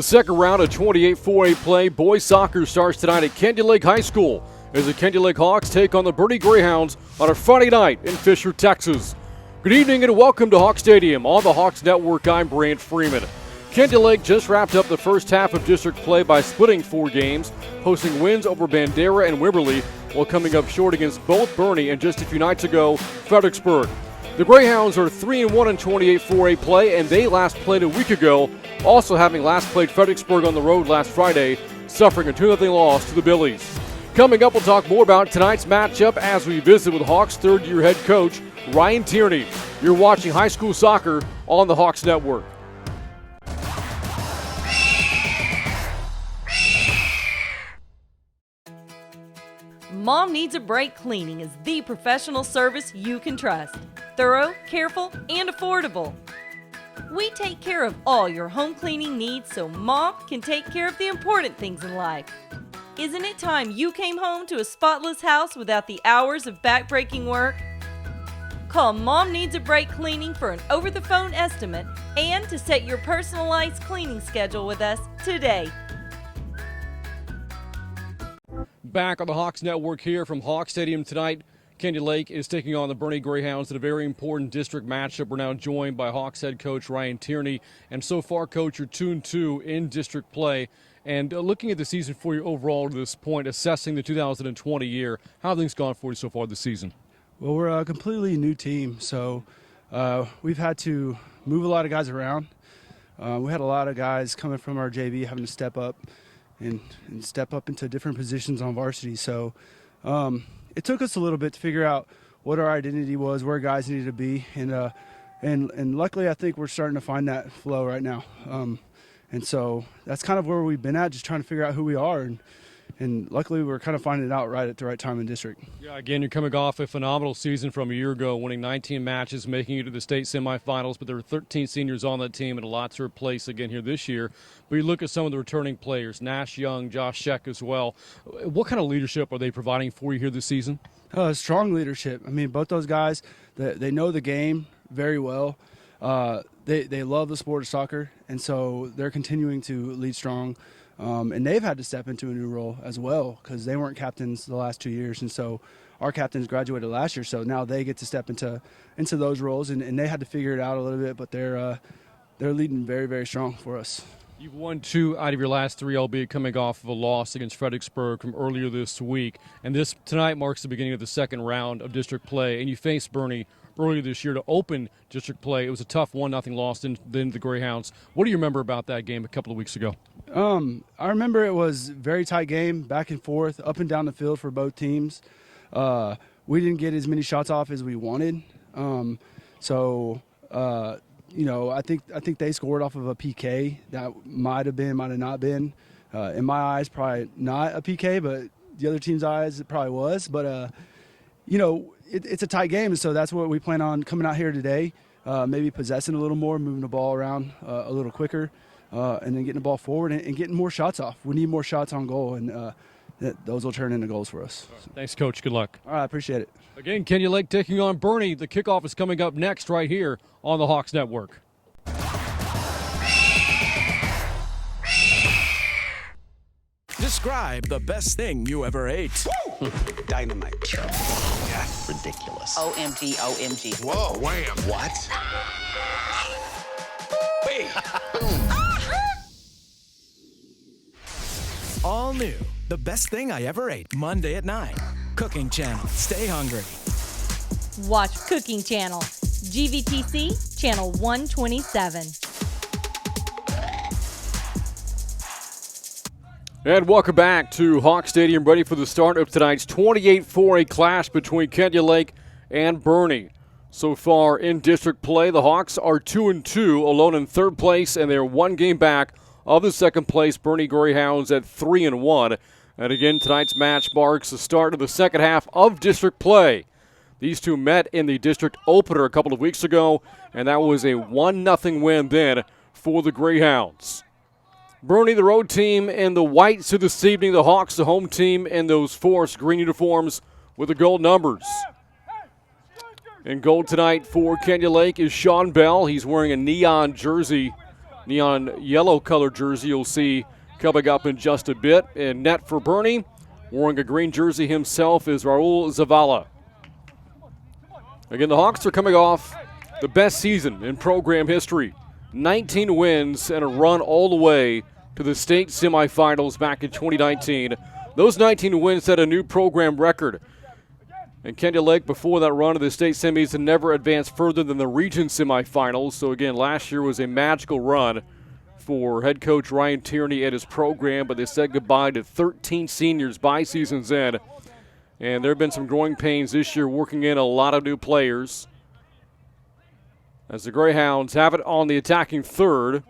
The second round of 28-4A play boys soccer starts tonight at Candy Lake High School as the Candy Lake Hawks take on the Boerne Greyhounds on a Friday night in Fisher, Texas. Good evening and welcome to Hawk Stadium. On the Hawks Network, I'm Brant Freeman. Candy Lake just wrapped up the first half of district play by splitting 4 games, posting wins over Bandera and Wimberley, while coming up short against both Boerne and just a few nights ago, Fredericksburg. The Greyhounds are 3-1 in 28-4A play, and they last played a week ago, also having last played Fredericksburg on the road last Friday, suffering a 2-0 loss to the Billies. Coming up, we'll talk more about tonight's matchup as we visit with Hawks third-year head coach Ryan Tierney. You're watching high school soccer on the Hawks Network. Mom Needs a Break Cleaning is the professional service you can trust. Thorough, careful, and affordable. We take care of all your home cleaning needs so Mom can take care of the important things in life. Isn't it time you came home to a spotless house without the hours of back-breaking work? Call Mom Needs a Break Cleaning for an over-the-phone estimate and to set your personalized cleaning schedule with us today. Back on the Hawks Network here from Hawk Stadium tonight. Candy Lake is taking on the Boerne Greyhounds in a very important district matchup. We're now joined by Hawks head coach Ryan Tierney. And so far, coach, you're 2-2 in district play. And looking at the season for you overall to this point, assessing the 2020 year, how have things gone for you so far this season? Well, we're a completely new team, so we've had to move a lot of guys around. We had a lot of guys coming from our JV having to step up and step up into different positions on varsity. So it took us a little bit to figure out what our identity was, where guys needed to be, and luckily I think we're starting to find that flow right now. And so that's kind of where we've been at, just trying to figure out who we are. And luckily, we're kind of finding it out right at the right time in district. Yeah, again, you're coming off a phenomenal season from a year ago, winning 19 matches, making it to the state semifinals. But there were 13 seniors on that team and a lot to replace again here this year. But you look at some of the returning players, Nash Young, Josh Sheck as well. What kind of leadership are they providing for you here this season? Strong leadership. I mean, both those guys, they know the game very well. They love the sport of soccer, and so they're continuing to lead strong. And they've had to step into a new role as well because they weren't captains the last 2 years. And so our captains graduated last year, so now they get to step into those roles, and they had to figure it out a little bit, but they're leading very, very strong for us. You've won 2 out of your last 3, albeit coming off of a loss against Fredericksburg from earlier this week. And this tonight marks the beginning of the second round of district play, and you faced Boerne earlier this year to open district play. It was a tough 1-0 loss in the Greyhounds. What do you remember about that game a couple of weeks ago? I remember it was a very tight game, back and forth, up and down the field for both teams. We didn't get as many shots off as we wanted. I think they scored off of a PK that might have not been. In my eyes, probably not a PK, but the other team's eyes, it probably was. But, it's a tight game, and so that's what we plan on coming out here today, maybe possessing a little more, moving the ball around a little quicker, and then getting the ball forward and getting more shots off. We need more shots on goal, and those will turn into goals for us. Right. Thanks, Coach. Good luck. All right, I appreciate it. Again, Candy Lake taking on Boerne. The kickoff is coming up next right here on the Hawks Network. Describe the best thing you ever ate. Dynamite. Yeah, ridiculous. OMG, OMG. Whoa, wham. What? Wait. All new. The best thing I ever ate. Monday at 9. Cooking Channel. Stay hungry. Watch Cooking Channel. GVTC, Channel 127. And welcome back to Hawk Stadium, ready for the start of tonight's 28-4A clash between Candy Lake and Boerne. So far in district play, the Hawks are 2-2, alone in third place, and they're 1 game back of the second place Boerne Greyhounds at 3-1. And again, tonight's match marks the start of the second half of district play. These two met in the district opener a couple of weeks ago, and that was a 1-0 win then for the Greyhounds. Boerne, the road team, and the Whites this evening. The Hawks, the home team, in those forest green uniforms with the gold numbers. In gold tonight for Candy Lake is Sean Bell. He's wearing a neon jersey neon yellow color jersey you'll see coming up in just a bit. And net for Boerne, wearing a green jersey himself, is Raul Zavala. Again, the Hawks are coming off the best season in program history. 19 wins and a run all the way to the state semifinals back in 2019. Those 19 wins set a new program record. And Candia Lake, before that run to the state semis, had never advanced further than the region semifinals. So again, last year was a magical run for head coach Ryan Tierney and his program, but they said goodbye to 13 seniors by season's end. And there have been some growing pains this year, working in a lot of new players, as the Greyhounds have it on the attacking third.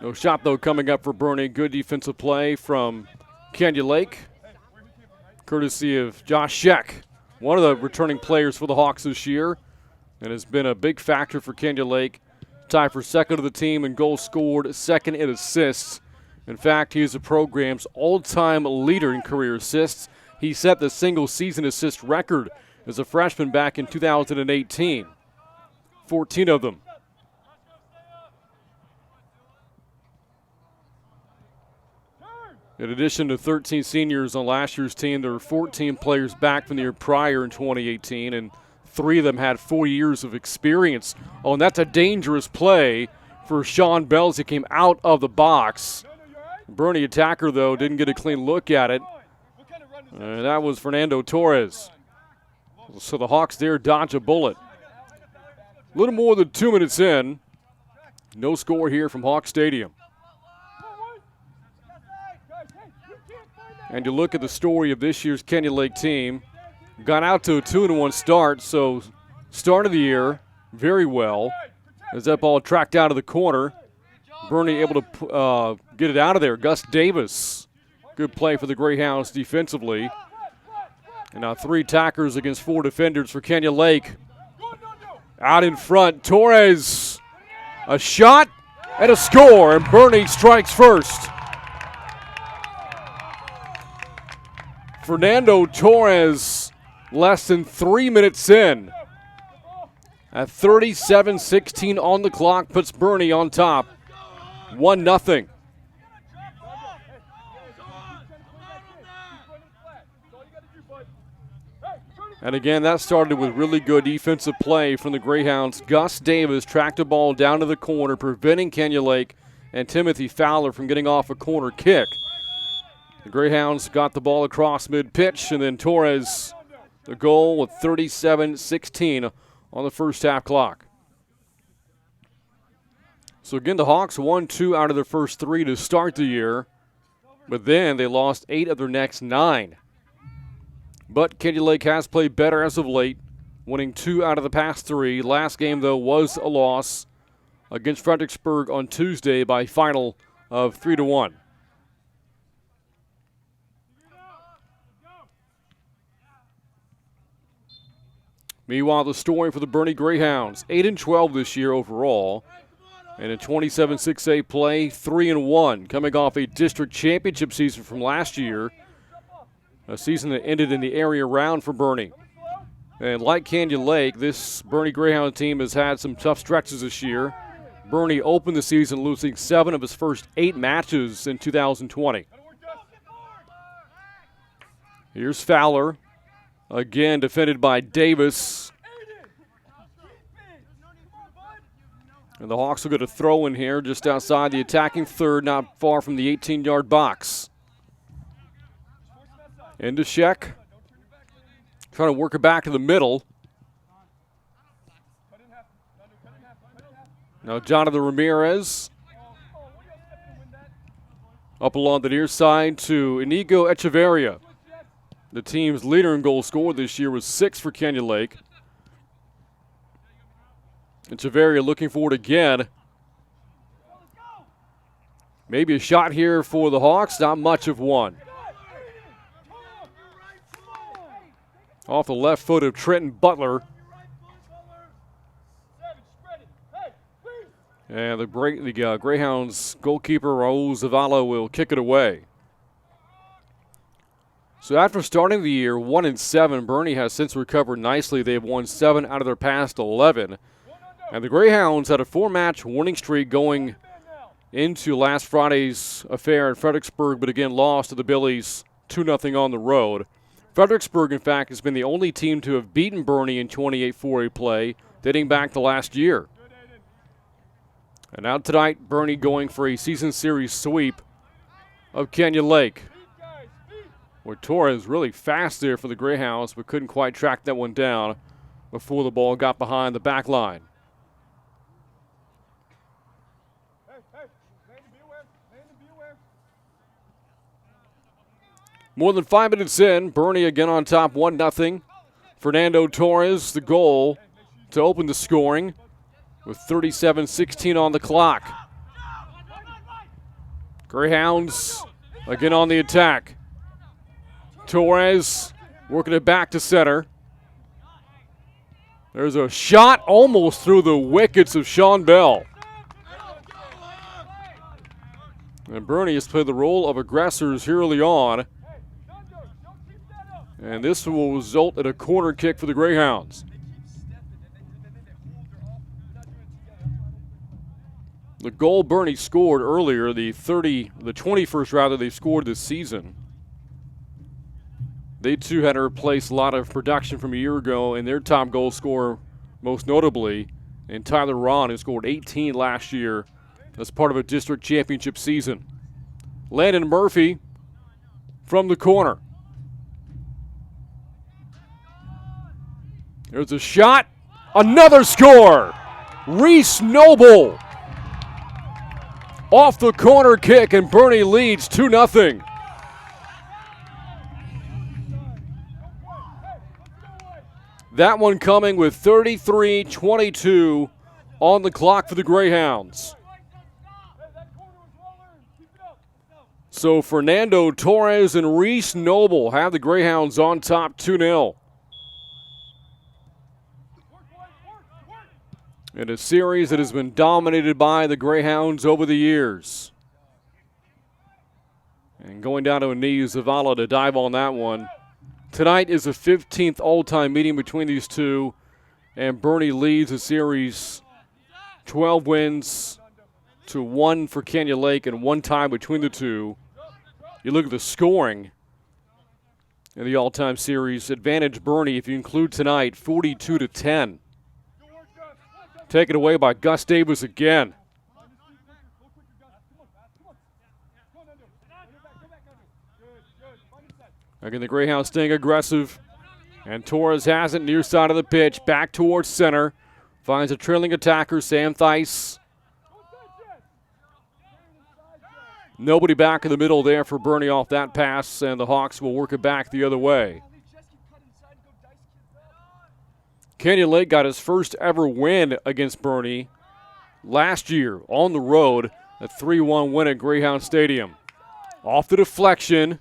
No shot, though, coming up for Boerne. Good defensive play from Candia Lake, courtesy of Josh Sheck, one of the returning players for the Hawks this year, and has been a big factor for Candia Lake. Tied for second of the team in goals scored, second in assists. In fact, he is the program's all-time leader in career assists. He set the single-season assist record as a freshman back in 2018. 14 of them. In addition to 13 seniors on last year's team, there were 14 players back from the year prior in 2018, and 3 of them had 4 years of experience. Oh, and that's a dangerous play for Sean Bells. He came out of the box. Boerne attacker, though, didn't get a clean look at it. And that was Fernando Torres. So the Hawks there dodge a bullet. A little more than 2 minutes in. No score here from Hawk Stadium. And you look at the story of this year's Candia Lake team. Got out to a 2-1 start, so start of the year very well. As that ball tracked out of the corner, Boerne able to get it out of there. Gus Davis, good play for the Greyhounds defensively. And now 3 attackers against 4 defenders for Candia Lake. Out in front, Torres, a shot and a score, and Boerne strikes first. Fernando Torres, less than 3 minutes in, at 37-16 on the clock, puts Boerne on top, 1-0. And again, that started with really good defensive play from the Greyhounds. Gus Davis tracked the ball down to the corner, preventing Candia Lake and Timothy Fowler from getting off a corner kick. The Greyhounds got the ball across mid-pitch, and then Torres, the goal with 37-16 on the first half clock. So again, the Hawks won 2 out of their first 3 to start the year, but then they lost 8 of their next 9. But Candia Lake has played better as of late, winning 2 out of the past 3. Last game, though, was a loss against Fredericksburg on Tuesday by final of 3-1. Meanwhile, the story for the Boerne Greyhounds, 8-12 this year overall. And in 27-6A play, 3-1, coming off a district championship season from last year. A season that ended in the area round for Boerne. And like Candia Lake, this Boerne Greyhound team has had some tough stretches this year. Boerne opened the season losing 7 of his first 8 matches in 2020. Here's Fowler. Again, defended by Davis. And the Hawks will get a throw in here just outside the attacking third, not far from the 18-yard box. Into Sheck. Trying to work it back to the middle. Now Jonathan Ramirez. Up along the near side to Inigo Echeverria. The team's leader in goal scored this year was 6 for Candia Lake. Echeverria looking for it again. Maybe a shot here for the Hawks, not much of one. Off the left foot of Trenton Butler. And the Greyhounds goalkeeper Raul Zavala will kick it away. So after starting the year 1-7, Boerne has since recovered nicely. They've won 7 out of their past 11. And the Greyhounds had a 4-match winning streak going into last Friday's affair in Fredericksburg, but again lost to the Billies 2-0 on the road. Fredericksburg, in fact, has been the only team to have beaten Boerne in 28 4A play dating back to last year. And now tonight, Boerne going for a season series sweep of Canyon Lake. Where Torres really fast there for the Greyhounds, but couldn't quite track that one down before the ball got behind the back line. More than 5 minutes in, Boerne again on top 1-0. Fernando Torres, the goal to open the scoring with 37-16 on the clock. Greyhounds again on the attack. Torres working it back to center. There's a shot almost through the wickets of Sean Bell. And Boerne has played the role of aggressors here early on. And this will result in a corner kick for the Greyhounds. The goal Boerne scored earlier, the 21st rather, they scored this season. They too had to replace a lot of production from a year ago, and their top goal scorer, most notably, and Tyler Ron, who scored 18 last year as part of a district championship season. Landon Murphy from the corner. There's a shot. Another score. Reese Noble off the corner kick, and Boerne leads 2-0. That one coming with 33-22 on the clock for the Greyhounds. So Fernando Torres and Reese Noble have the Greyhounds on top 2-0. In a series that has been dominated by the Greyhounds over the years. And going down to a knee, Zavala to dive on that one. Tonight is the 15th all-time meeting between these two, and Boerne leads the series 12 wins to 1 for Canyon Lake and 1 tie between the two. You look at the scoring in the all-time series. Advantage Boerne, if you include tonight, 42-10. Taken away by Gus Davis again. Again, the Greyhounds staying aggressive. And Torres has it near side of the pitch. Back towards center. Finds a trailing attacker, Sam Theis. Nobody back in the middle there for Boerne off that pass, and the Hawks will work it back the other way. Canyon Lake got his first ever win against Boerne last year on the road, a 3-1 win at Greyhound Stadium. Off the deflection.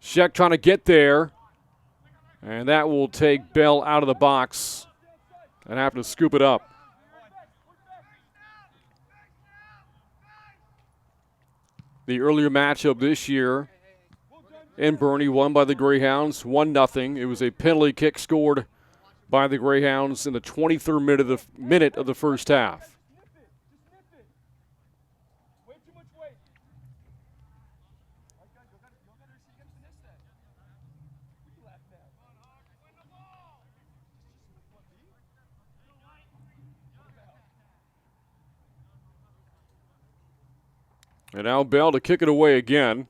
Sheck trying to get there, and that will take Bell out of the box and have to scoop it up. The earlier matchup this year in Boerne won by the Greyhounds 1-0. It was a penalty kick scored by the Greyhounds in the 23rd minute of the first half. And now Bell to kick it away again.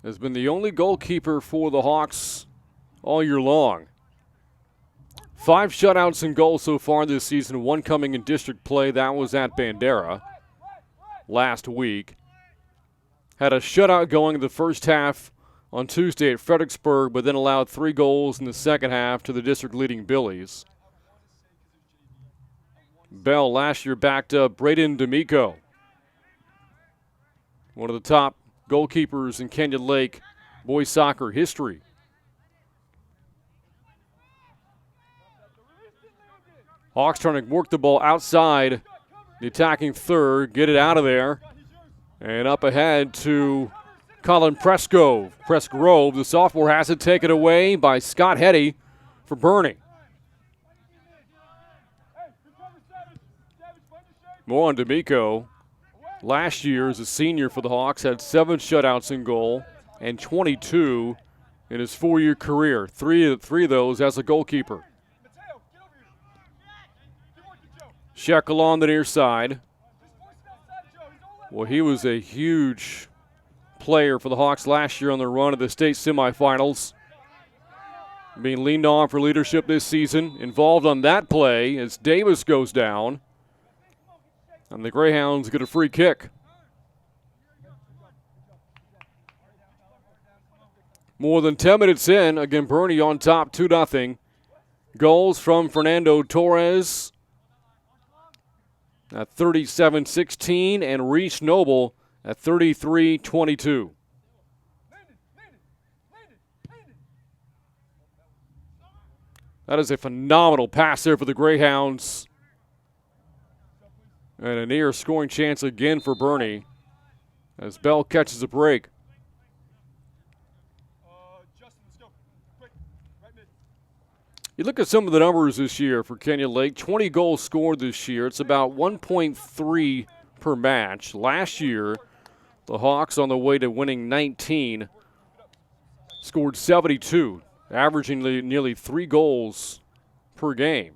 Has been the only goalkeeper for the Hawks all year long. 5 shutouts and goals so far this season, 1 coming in district play. That was at Bandera last week. Had a shutout going in the first half on Tuesday at Fredericksburg, but then allowed 3 goals in the second half to the district leading Billies. Bell last year backed up Braden D'Amico, one of the top goalkeepers in Canyon Lake boys soccer history. Hawks trying to work the ball outside the attacking third, get it out of there, and up ahead to Colin Presgrove. The sophomore has it taken away by Scott Hetty for Boerne. More on D'Amico. Last year, as a senior for the Hawks, had 7 shutouts in goal and 22 in his 4-year career. Three of those as a goalkeeper. Shekel on the near side. Well, he was a huge player for the Hawks last year on their run to the state semifinals. Being leaned on for leadership this season. Involved on that play as Davis goes down. And the Greyhounds get a free kick. More than 10 minutes in, again, Boerne on top 2-0. Goals from Fernando Torres at 37-16 and Reese Noble at 33-22. That is a phenomenal pass there for the Greyhounds. And a near scoring chance again for Boerne as Bell catches a break. You look at some of the numbers this year for Kenyon Lake. 20 goals scored this year. It's about 1.3 per match. Last year, the Hawks, on the way to winning 19, scored 72, averaging nearly 3 goals per game.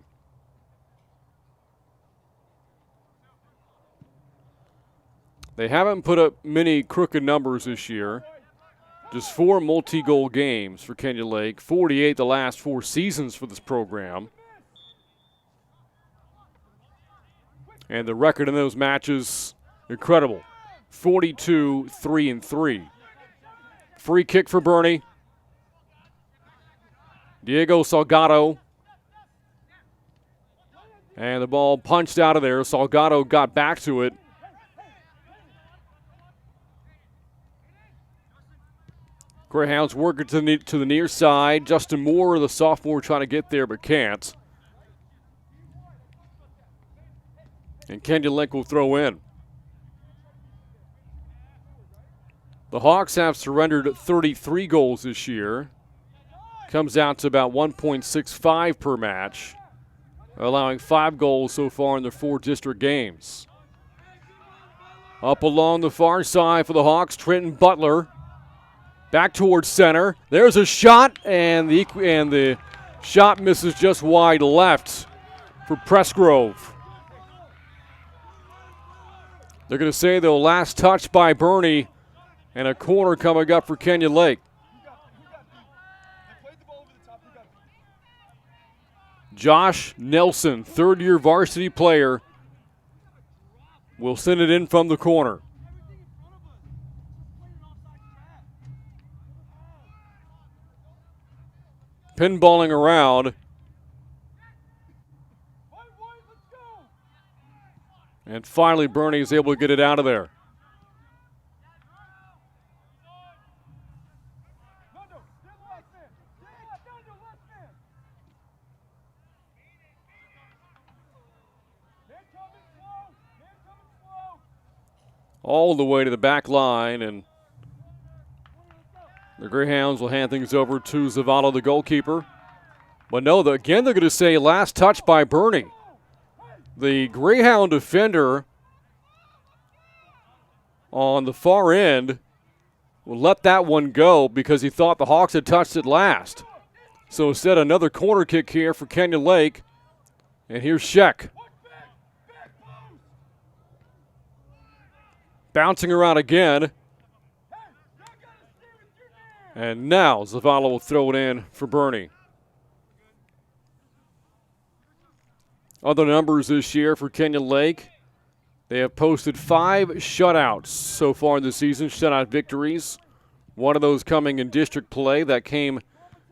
They haven't put up many crooked numbers this year. Just 4 multi-goal games for Kenyon Lake, 48 the last 4 seasons for this program. And the record in those matches, incredible, 42-3-3. Free kick for Boerne. Diego Salgado. And the ball punched out of there. Salgado got back to it. Greyhounds working to the near side. Justin Moore, the sophomore, trying to get there but can't. And Kenyon Lake will throw in. The Hawks have surrendered 33 goals this year. Comes out to about 1.65 per match, allowing 5 goals so far in their 4 district games. Up along the far side for the Hawks, Trenton Butler. Back towards center. There's a shot, and the shot misses just wide left for Pressgrove. They're going to say the last touch by Boerne, and a corner coming up for Kenyon Lake. Josh Nelson, third-year varsity player, will send it in from the corner. Pinballing around. And finally, Boerne is able to get it out of there. All the way to the back line, and the Greyhounds will hand things over to Zavala, the goalkeeper. But no, again, they're going to say last touch by Boerne. The Greyhound defender on the far end will let that one go because he thought the Hawks had touched it last. So instead, another corner kick here for Kenyon Lake. And here's Sheck. Bouncing around again. And now Zavala will throw it in for Boerne. Other numbers this year for Kenyon Lake. They have posted 5 shutouts so far in the season, shutout victories. One of those coming in district play. That came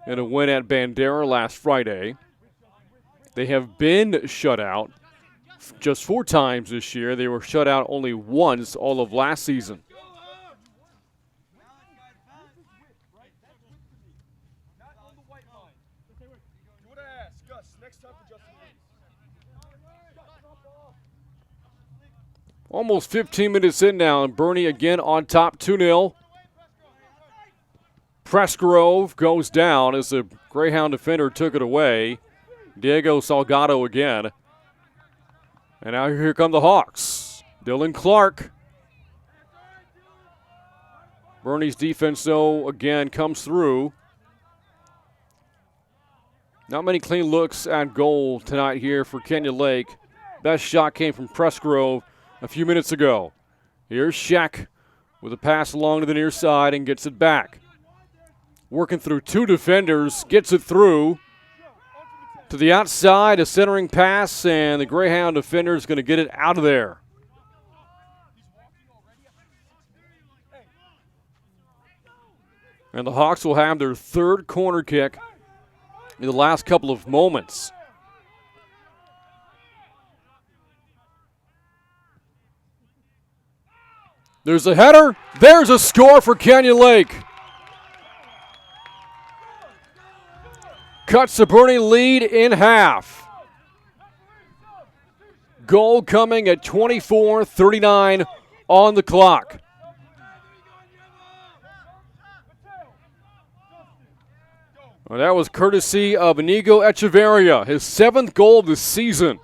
in a win at Bandera last Friday. They have been shut out just 4 times this year. They were shut out only once all of last season. Almost 15 minutes in now, and Boerne again on top 2-0. Pressgrove goes down as the Greyhound defender took it away. Diego Salgado again. And now here come the Hawks. Dylan Clark. Boerne's defense, though, again comes through. Not many clean looks at goal tonight here for Kenya Lake. Best shot came from Pressgrove a few minutes ago. Here's Sheck with a pass along to the near side and gets it back. Working through two defenders, gets it through to the outside, a centering pass, and the Greyhound defender is going to get it out of there. And the Hawks will have their third corner kick in the last couple of moments. There's a header. There's a score for Kenya Lake. Cuts the Boerne lead in half. Goal coming at 24:39 on the clock. Well, that was courtesy of Inigo Echeverria, his 7th goal of the season.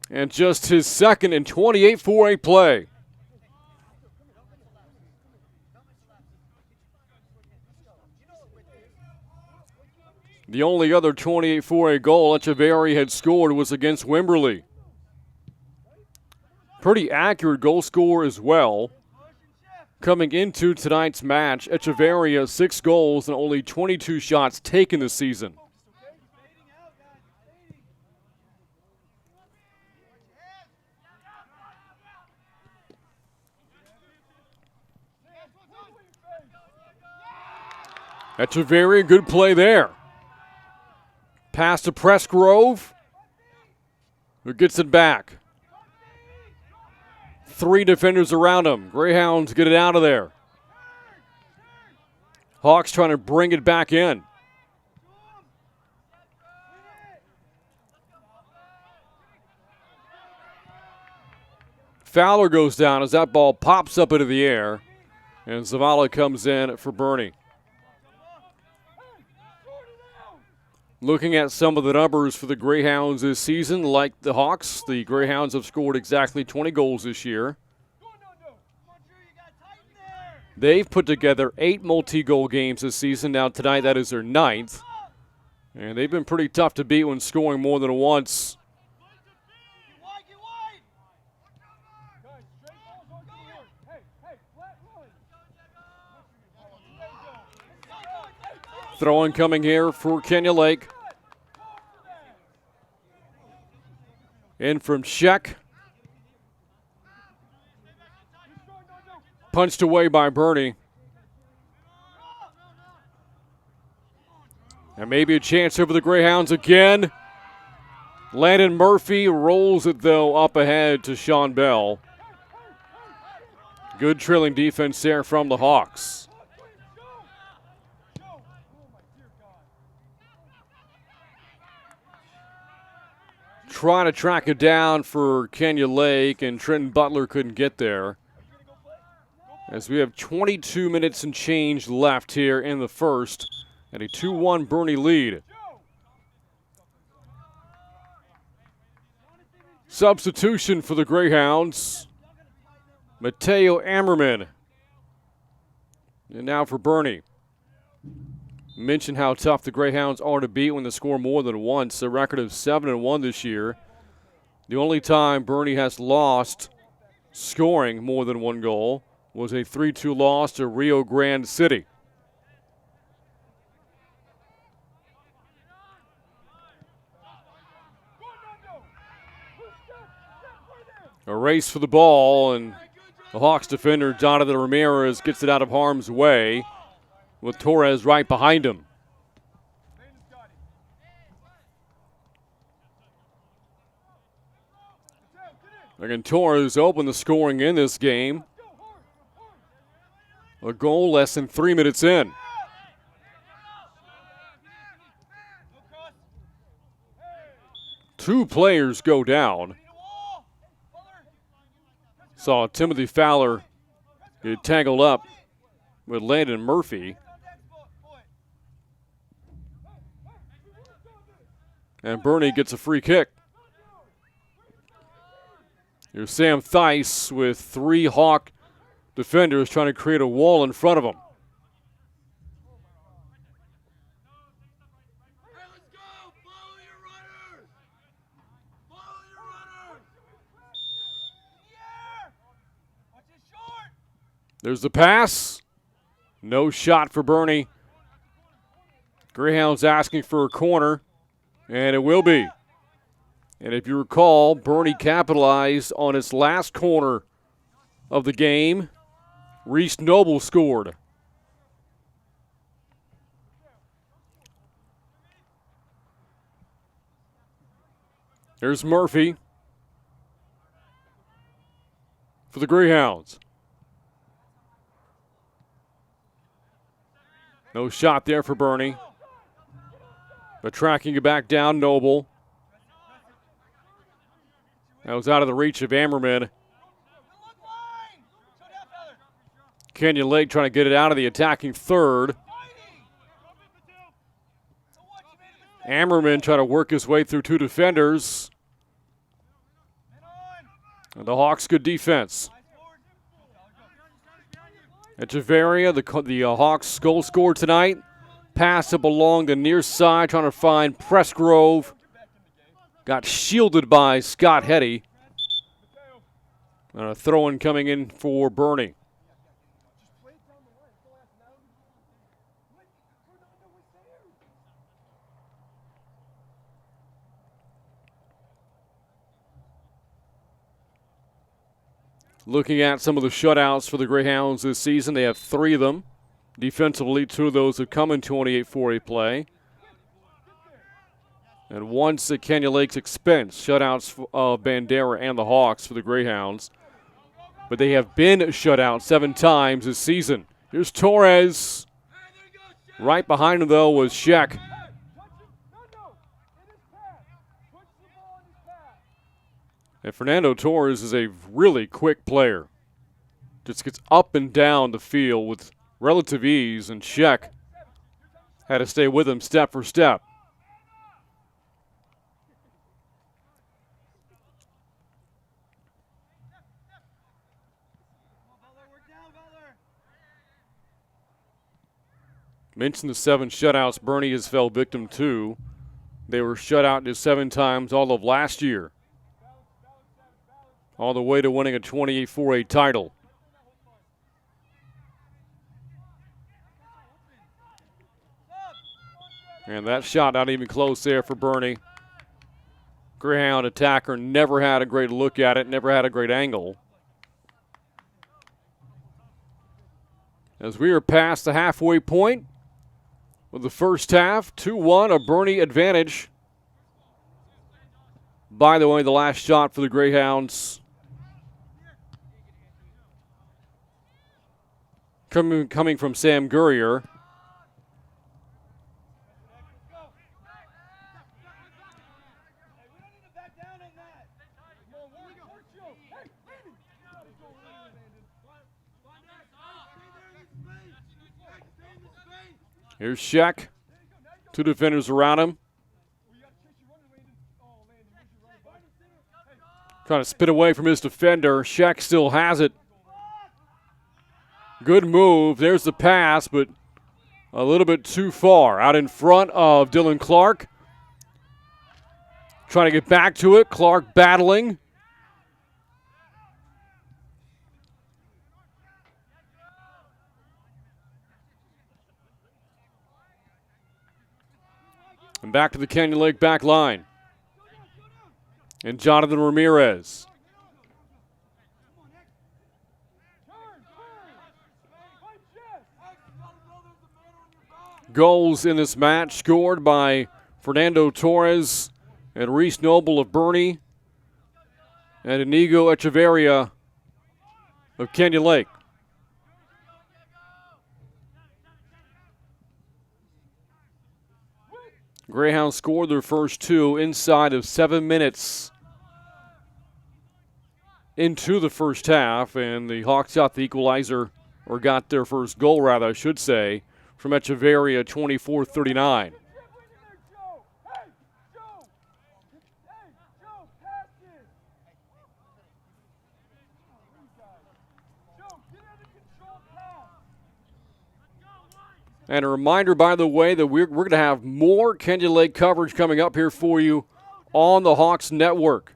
And just his second in 28 4A play. The only other 28 4A goal Echeverria had scored was against Wimberley. Pretty accurate goal scorer as well. Coming into tonight's match, Echeverria 6 goals and only 22 shots taken this season. Echeverria, good play there. Pass to Pressgrove, who gets it back. 3 defenders around him. Greyhounds get it out of there. Hawks trying to bring it back in. Fowler goes down as that ball pops up into the air, and Zavala comes in for Boerne. Looking at some of the numbers for the Greyhounds this season, like the Hawks, the Greyhounds have scored exactly 20 goals this year. They've put together 8 multi-goal games this season. Now tonight that is their 9th. And they've been pretty tough to beat when scoring more than once. Throw-in coming here for Kenya Lake. In from Sheck. Punched away by Boerne. And maybe a chance over the Greyhounds again. Landon Murphy rolls it, though, up ahead to Sean Bell. Good trailing defense there from the Hawks. Trying to track it down for Kenya Lake, and Trenton Butler couldn't get there. As we have 22 minutes and change left here in the first, and a 2-1 Boerne lead. Substitution for the Greyhounds, Mateo Ammerman. And now for Boerne. Mentioned how tough the Greyhounds are to beat when they score more than once. A record of 7-1 this year. The only time Boerne has lost scoring more than 1 goal was a 3-2 loss to Rio Grande City. A race for the ball, and the Hawks defender, Jonathan Ramirez, gets it out of harm's way, with Torres right behind him. Again, Torres opened the scoring in this game. A goal less than 3 minutes in. Two players go down. Saw Timothy Fowler get tangled up with Landon Murphy. And Boerne gets a free kick. Here's Sam Theis with 3 Hawk defenders trying to create a wall in front of him. There's the pass. No shot for Boerne. Greyhounds asking for a corner, and it will be. And if you recall, Boerne capitalized on its last corner of the game. Reese Noble scored. There's Murphy for the Greyhounds. No shot there for Boerne. But tracking it back down, Noble. That was out of the reach of Ammerman. Canyon Lake trying to get it out of the attacking third. Ammerman trying to work his way through 2 defenders. And the Hawks, good defense. Echeverria, the Hawks goal scorer tonight. Pass up along the near side, trying to find Pressgrove. Got shielded by Scott Hetty. And a throw-in coming in for Boerne. Looking at some of the shutouts for the Greyhounds this season, they have 3 of them. Defensively, 2 of those have come in 28-4A play. And once at Canyon Lake's expense, shutouts of Bandera and the Hawks for the Greyhounds. But they have been shut out 7 times this season. Here's Torres. Right behind him, though, was Sheck. And Fernando Torres is a really quick player. Just gets up and down the field with relative ease, and Sheck had to stay with him step for step. Mentioned the 7 shutouts Boerne has fell victim to. They were shut out just 7 times all of last year, all the way to winning a 28-4A title. And that shot not even close there for Boerne. Greyhound attacker never had a great look at it, never had a great angle. As we are past the halfway point of the first half, 2-1, a Boerne advantage. By the way, the last shot for the Greyhounds coming from Sam Gurrier. Here's Sheck. 2 defenders around him. Trying to spin away from his defender. Sheck still has it. Good move. There's the pass, but a little bit too far. Out in front of Dylan Clark. Trying to get back to it. Clark battling. And back to the Canyon Lake back line. And Jonathan Ramirez. Goals in this match scored by Fernando Torres and Reese Noble of Boerne and Inigo Echeverria of Canyon Lake. Greyhounds scored their first 2 inside of 7 minutes into the first half, and the Hawks got the equalizer, or got their first goal, rather, I should say, from Echeverria, 24-39. And a reminder, by the way, that we're going to have more Canyon Lake coverage coming up here for you on the Hawks Network.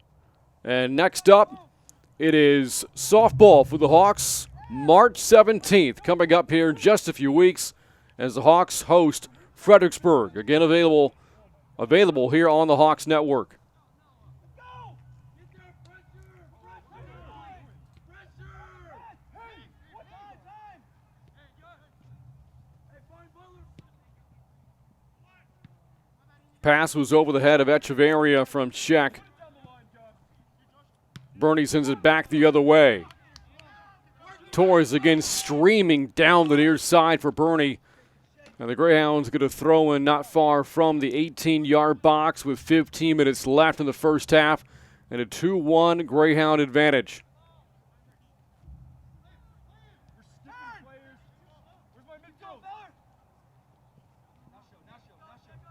And next up, it is softball for the Hawks, March 17th, coming up here in just a few weeks as the Hawks host Fredericksburg. Again, available here on the Hawks Network. Pass was over the head of Echeverria from Sheck. Boerne sends it back the other way. Torres again streaming down the near side for Boerne. And the Greyhounds going to throw in not far from the 18-yard box with 15 minutes left in the first half and a 2-1 Greyhound advantage.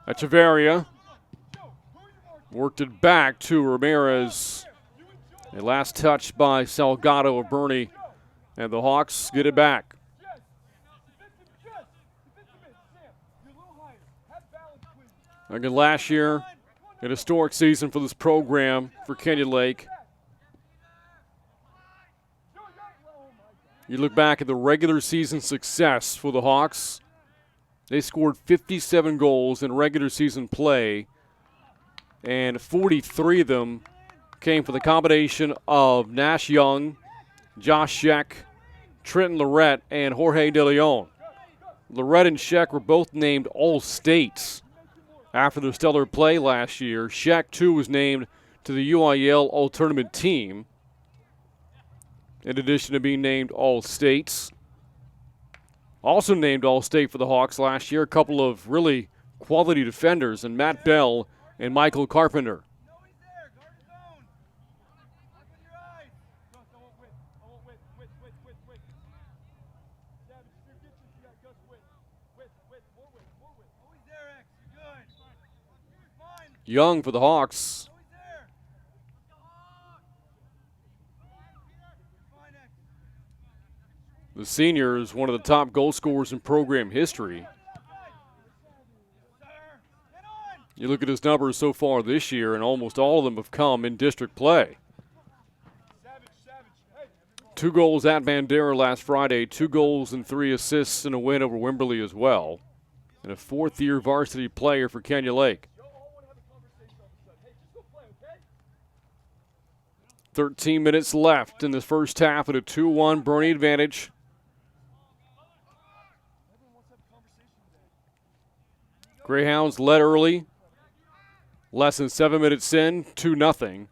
Echeverria worked it back to Ramirez. A last touch by Salgado of Boerne, and the Hawks get it back. Again, last year, an historic season for this program for Canyon Lake. You look back at the regular season success for the Hawks. They scored 57 goals in regular season play, and 43 of them came from the combination of Nash Young, Josh Sheck, Trenton Lorette, and Jorge De Leon. Lorette and Sheck were both named All-States after their stellar play last year. Sheck, too, was named to the UIL All-Tournament team, in addition to being named All-States. Also named All-State for the Hawks last year, a couple of really quality defenders, and Matt Bell and Michael Carpenter. Young for the Hawks. The senior is one of the top goal scorers in program history. You look at his numbers so far this year, and almost all of them have come in district play. 2 goals at Bandera last Friday, 2 goals and 3 assists in a win over Wimberley as well, and a 4th-year varsity player for Canyon Lake. 13 minutes left in the first half at a 2-1 Boerne advantage. Greyhounds led early. Less than 7 minutes in, 2-0.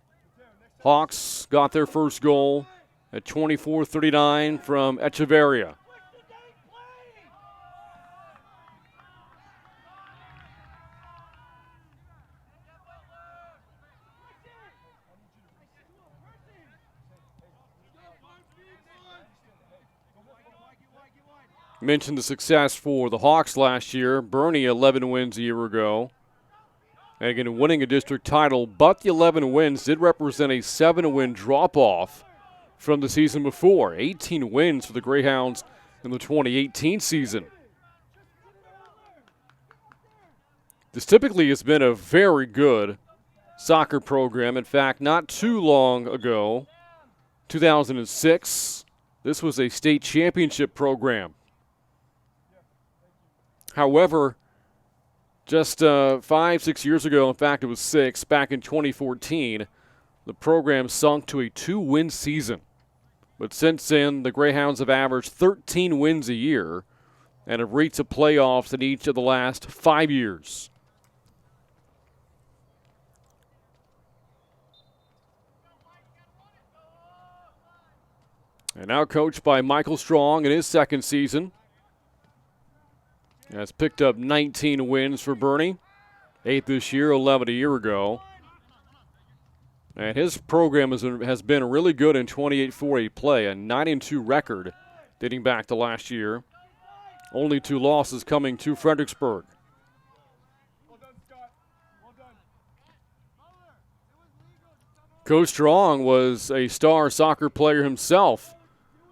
Hawks got their first goal at 24:39 from Echeverria. Mentioned the success for the Hawks last year. Boerne 11 wins a year ago. And again, winning a district title, but the 11 wins did represent a 7-win drop-off from the season before. 18 wins for the Greyhounds in the 2018 season. This typically has been a very good soccer program. In fact, not too long ago, 2006, this was a state championship program. However, just 5-6 years ago, in fact it was 6, back in 2014, the program sunk to a 2-win season. But since then, the Greyhounds have averaged 13 wins a year and have reached the playoffs in each of the last 5 years. And now coached by Michael Strong in his second season. Has picked up 19 wins for Boerne. 8 this year, 11 a year ago. And his program has been really good in 28-4A play, a 9-2 record dating back to last year. Only 2 losses coming to Fredericksburg. Coach Strong was a star soccer player himself.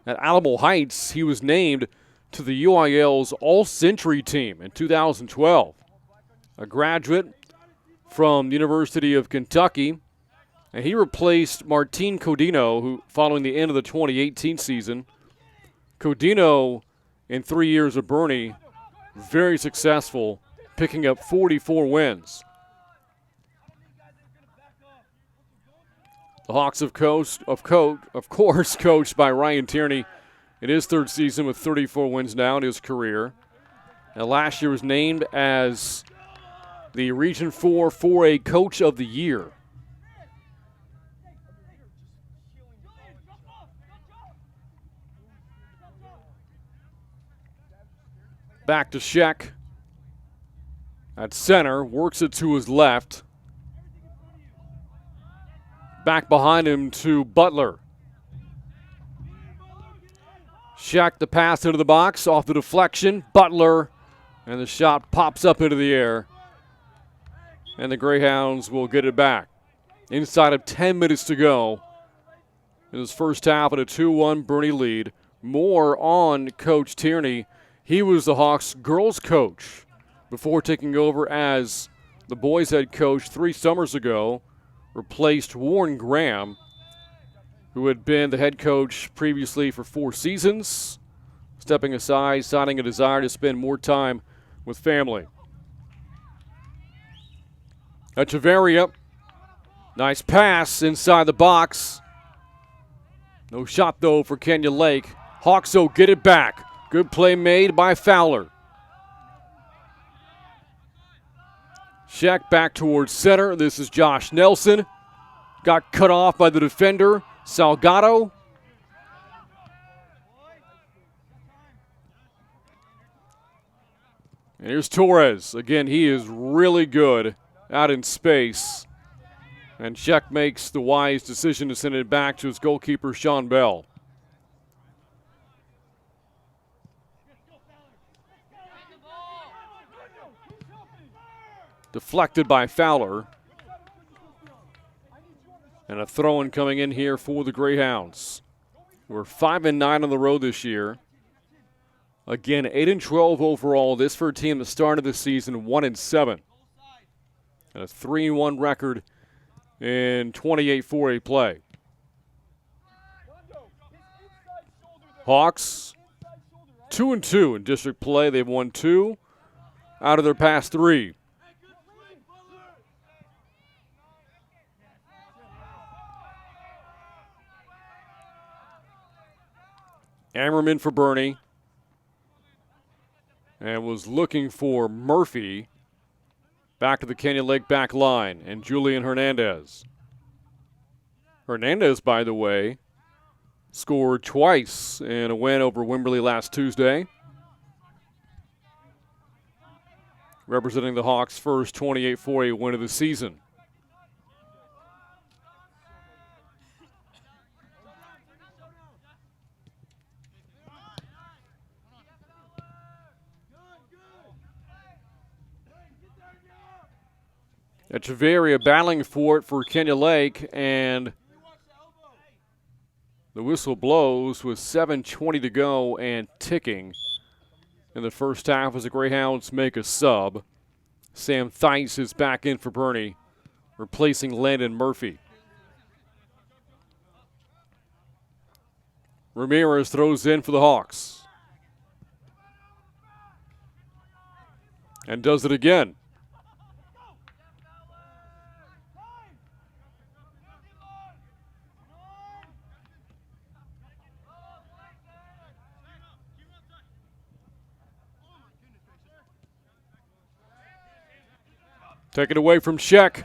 At Alamo Heights, he was named to the UIL's All-Century team in 2012. A graduate from the University of Kentucky, and he replaced Martin Codino, who, following the end of the 2018 season. Codino, in 3 years of Boerne, very successful, picking up 44 wins. The Hawks of course, coached by Ryan Tierney in his third season with 34 wins now in his career. And last year was named as the Region 4 4A Coach of the Year. Back to Sheck at center, works it to his left. Back behind him to Butler. Sheck the pass into the box, off the deflection, Butler, and the shot pops up into the air. And the Greyhounds will get it back. Inside of 10 minutes to go in this first half at a 2-1 Boerne lead. More on Coach Tierney. He was the Hawks girls coach before taking over as the boys head coach 3 summers ago. Replaced Warren Graham, who had been the head coach previously for 4 seasons, stepping aside, signing a desire to spend more time with family. Echeverria, nice pass inside the box. No shot, though, for Kenya Lake. Hawks, though, get it back. Good play made by Fowler. Sheck back towards center. This is Josh Nelson. Got cut off by the defender, Salgado. And here's Torres. Again, he is really good out in space. And Sheck makes the wise decision to send it back to his goalkeeper, Sean Bell. Deflected by Fowler. And a throw-in coming in here for the Greyhounds. We're 5-9 on the road this year. Again, 8-12 overall. This for a team that started the season 1-7. And a 3-1 record in 28 4A play. Hawks 2-2 in district play. They've won 2 out of their past 3. Ammerman for Boerne. And was looking for Murphy. Back to the Kenya Lake back line. And Julian Hernandez. Hernandez, by the way, scored twice in a win over Wimberley last Tuesday. Representing the Hawks' first 28 4A win of the season. Echeverria battling for it for Kenya Lake, and the whistle blows with 7:20 to go and ticking in the first half as the Greyhounds make a sub. Sam Theis is back in for Boerne, replacing Landon Murphy. Ramirez throws in for the Hawks. And does it again. Taken away from Sheck.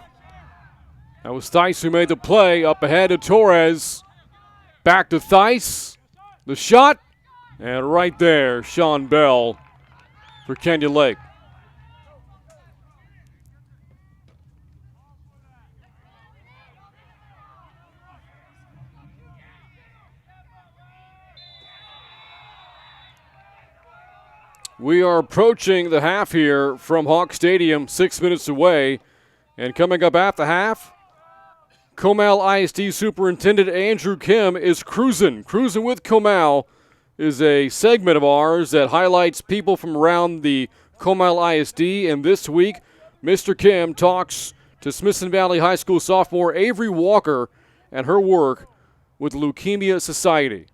That was Theis who made the play. Up ahead to Torres. Back to Theis. The shot. And right there, Sean Bell for Kenya Lake. We are approaching the half here from Hawk Stadium, 6 minutes away. And coming up at the half, Comal ISD Superintendent Andrew Kim is cruising with Comal is a segment of ours that highlights people from around the Comal ISD, and this week, Mr. Kim talks to Smithson Valley High School sophomore Avery Walker and her work with Leukemia Society.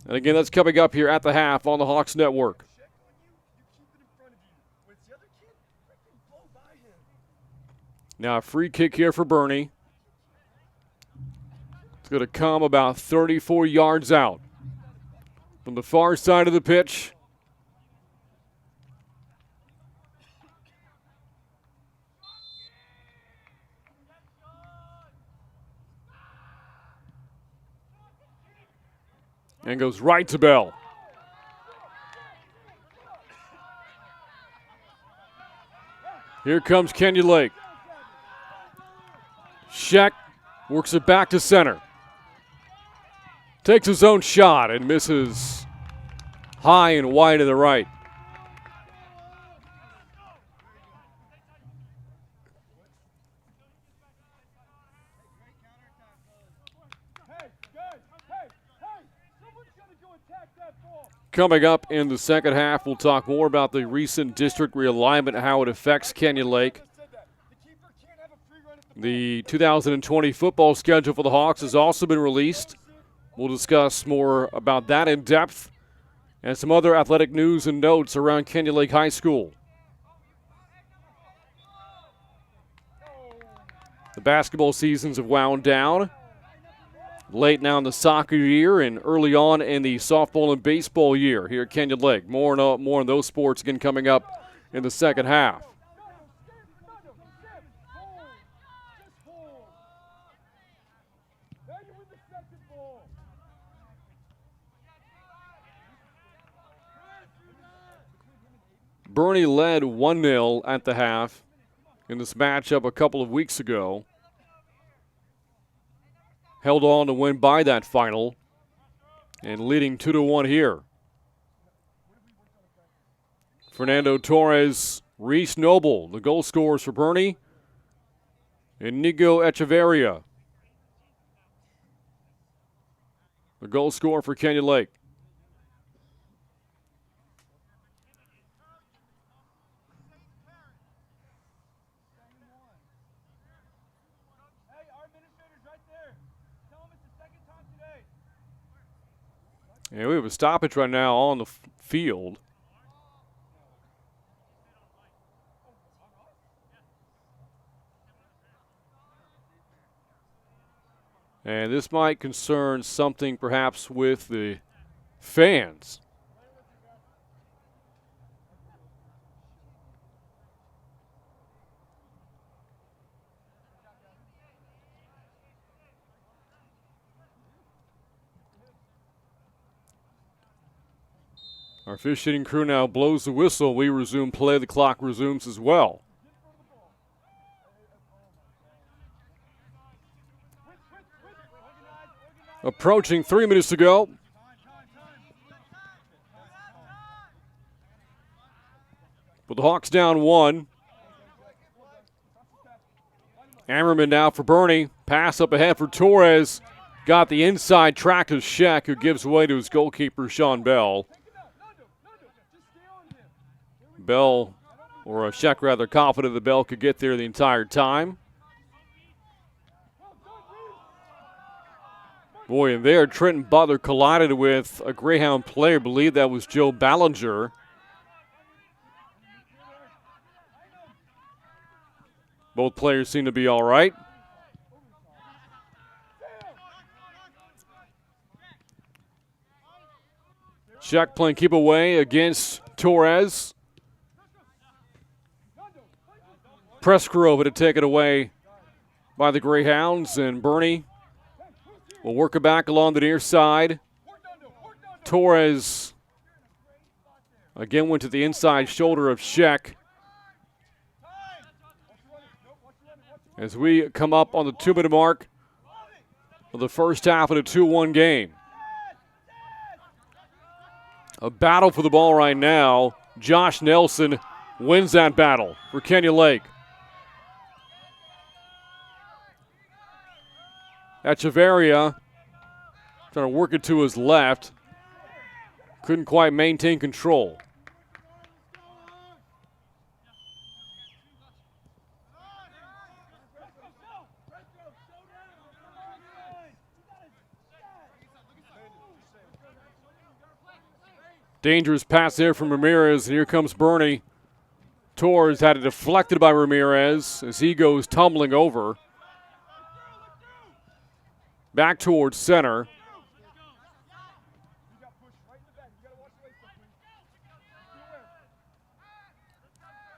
And again, that's coming up here at the half on the Hawks Network. Now a free kick here for Boerne. It's going to come about 34 yards out from the far side of the pitch. And goes right to Bell. Here comes Kenya Lake. Sheck works it back to center. Takes his own shot and misses high and wide to the right. Coming up in the second half, we'll talk more about the recent district realignment, how it affects Kenya Lake. The 2020 football schedule for the Hawks has also been released. We'll discuss more about that in depth and some other athletic news and notes around Kenya Lake High School. The basketball seasons have wound down. Late now in the soccer year and early on in the softball and baseball year here at Kenya Lake. More on those sports again coming up in the second half. Boerne led 1-0 at the half in this matchup a couple of weeks ago. Held on to win by that final and leading 2-1 here. Fernando Torres, Reese Noble, the goal scorers for Boerne, and Nico Echeverria, the goal scorer for Kenya Lake. And we have a stoppage right now on the field. And this might concern something perhaps with the fans. Our officiating crew now blows the whistle. We resume play. The clock resumes as well. Approaching 3 minutes to go. But the Hawks down 1. Ammerman now for Boerne. Pass up ahead for Torres. Got the inside track to Sheck, who gives way to his goalkeeper, Sean Bell. Sheck rather confident that Bell could get there the entire time. Boy, and there Trenton Butler collided with a Greyhound player. I believe that was Joe Ballinger. Both players seem to be all right. Sheck playing keep away against Torres. Presgrove to take it away by the Greyhounds, and Boerne will work it back along the near side. Torres again went to the inside shoulder of Sheck. As we come up on the 2-minute mark of the first half of the 2-1 game. A battle for the ball right now. Josh Nelson wins that battle for Kenya Lake. Echeverria trying to work it to his left. couldn't quite maintain control. Dangerous pass there from Ramirez, and here comes Boerne. Torres had it deflected by Ramirez as he goes tumbling over. Back towards center.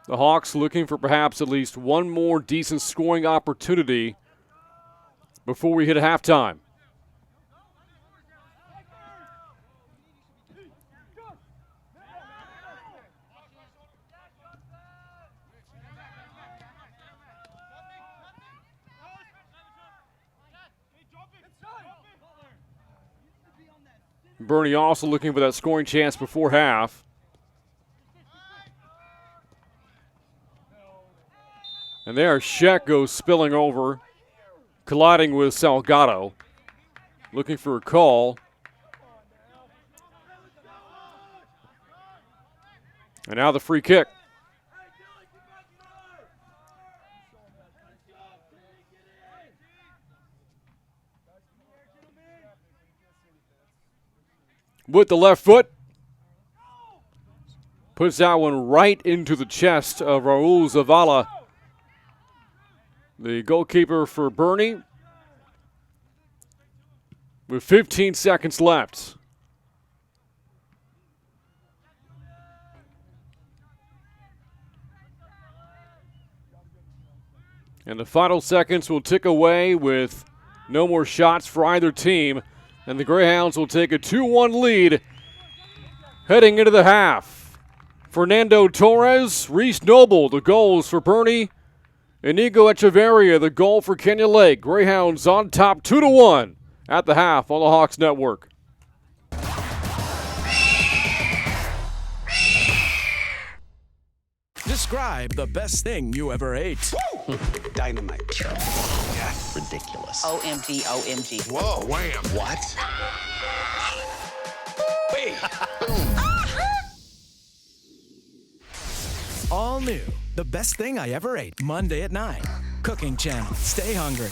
The Hawks looking for perhaps at least one more decent scoring opportunity before we hit halftime. Boerne also looking for that scoring chance before half. And there, Sheck goes spilling over, colliding with Salgado, looking for a call. And now the free kick. With the left foot. Puts that one right into the chest of Raul Zavala, the goalkeeper for Boerne, with 15 seconds left. And the final seconds will tick away with no more shots for either team. And the Greyhounds will take a 2-1 lead heading into the half. Fernando Torres, Reese Noble, the goals for Boerne. Inigo Echeverria, the goal for Kenya Lake. Greyhounds on top 2-1 at the half on the Hawks Network. Describe the best thing you ever ate. Dynamite. Ridiculous. OMG, OMG. Whoa, wham. What? Wait. All new. The best thing I ever ate. Monday at 9. Cooking Channel. Stay hungry.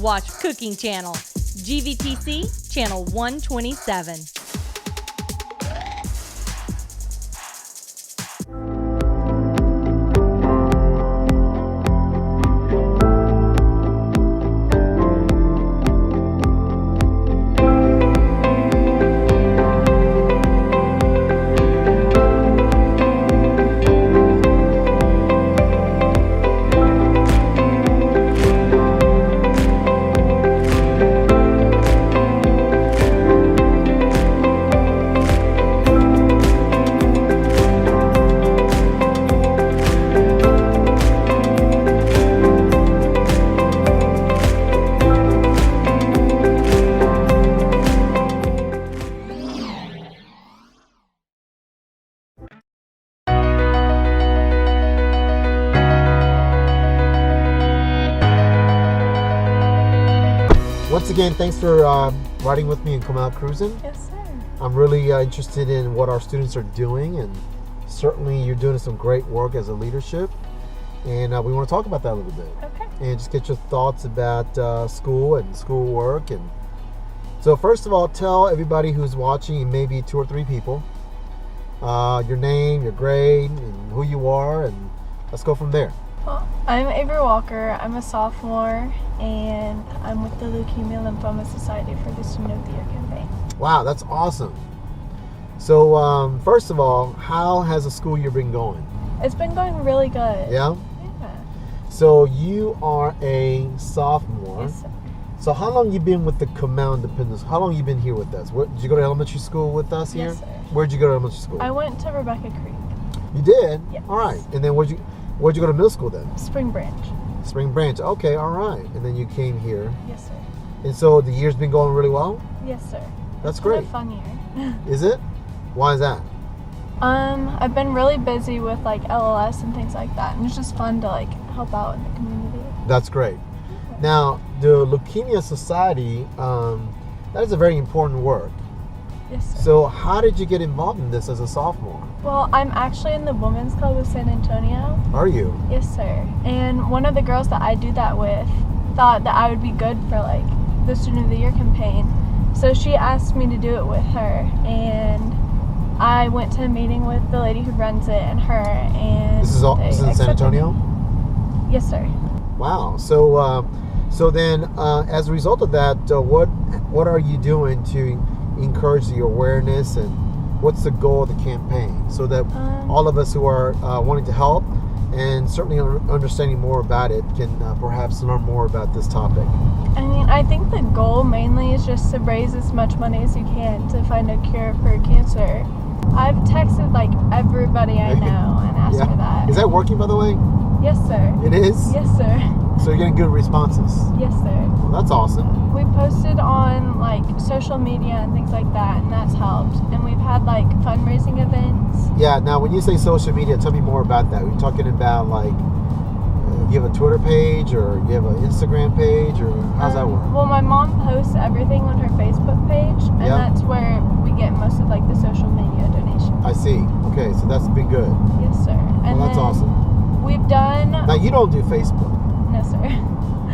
Watch Cooking Channel. GVTC, Channel 127. Once again, thanks for riding with me and coming out cruising. Yes, sir. I'm really interested in what our students are doing, and certainly you're doing some great work as a leadership, and we want to talk about that a little bit. Okay. And just get your thoughts about school and schoolwork. And so first of all, tell everybody who's watching, maybe 2 or 3 people, your name, your grade, and who you are, and let's go from there. Well, I'm Avery Walker. I'm a sophomore, and I'm with the Leukemia Lymphoma Society for the Student of the Year campaign. Wow, that's awesome. So first of all, how has the school year been going? It's been going really good. Yeah? Yeah. So you are a sophomore. Yes, sir. So how long you been with the Command Independence? How long you been here with us? Did you go to elementary school with us here? Yes, sir. Where'd you go to elementary school? I went to Rebecca Creek, You did? Yes. All right. And then where'd you go to middle school then? Spring Branch. Spring Branch. Okay, all right. And then you came here. Yes, sir. And so the year's been going really well? Yes, sir. That's It's been great. a fun year. Is it? Why is that? I've been really busy with like LLS and things like that, and it's just fun to like help out in the community. That's great. Now, the Leukemia Society, that is a very important work. Yes, sir. So how did you get involved in this as a sophomore? Well, I'm actually in the Women's Club of San Antonio. Are you? Yes, sir. And one of the girls that I do that with thought that I would be good for like the Student of the Year campaign. So she asked me to do it with her, and I went to a meeting with the lady who runs it and her, and This is in San accepted Antonio? me. Yes, sir. Wow. So then, as a result of that, what are you doing to encourage the awareness, and what's the goal of the campaign, so that all of us who are wanting to help and certainly understanding more about it can perhaps learn more about this topic? I mean, I think the goal mainly is just to raise as much money as you can to find a cure for cancer. I've texted like everybody I know and asked for that. Is that working, by the way? Yes, sir. It is? Yes, sir. So you're getting good responses? Yes, sir. Well, that's awesome. We posted on like social media and things like that, and that's helped. And we've had like fundraising events. Yeah, now when you say social media, tell me more about that. You're talking about like, you have a Twitter page, or you have an Instagram page, or how's that work? Well, my mom posts everything on her Facebook page, and Yeah. that's where we get most of like the social media donations. I see. Okay, so that's been good. Yes, sir. And Well, that's then awesome. We've done. Now, you don't do Facebook. No, sir.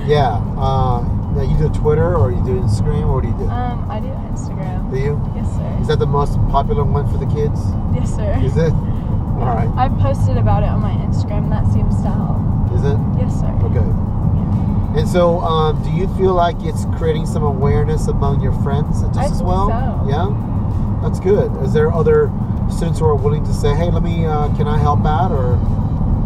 Yeah. Now you do Twitter, or you do Instagram, or what do you do? I do Instagram. Do you? Yes, sir. Is that the most popular one for the kids? Yes, sir. Is it? All right. I've posted about it on my Instagram, and that seems to help. Is it? Yes, sir. Okay. And so, do you feel like it's creating some awareness among your friends just I as think well? so. Yeah? That's good. Is there other students who are willing to say, hey, can I help out? Or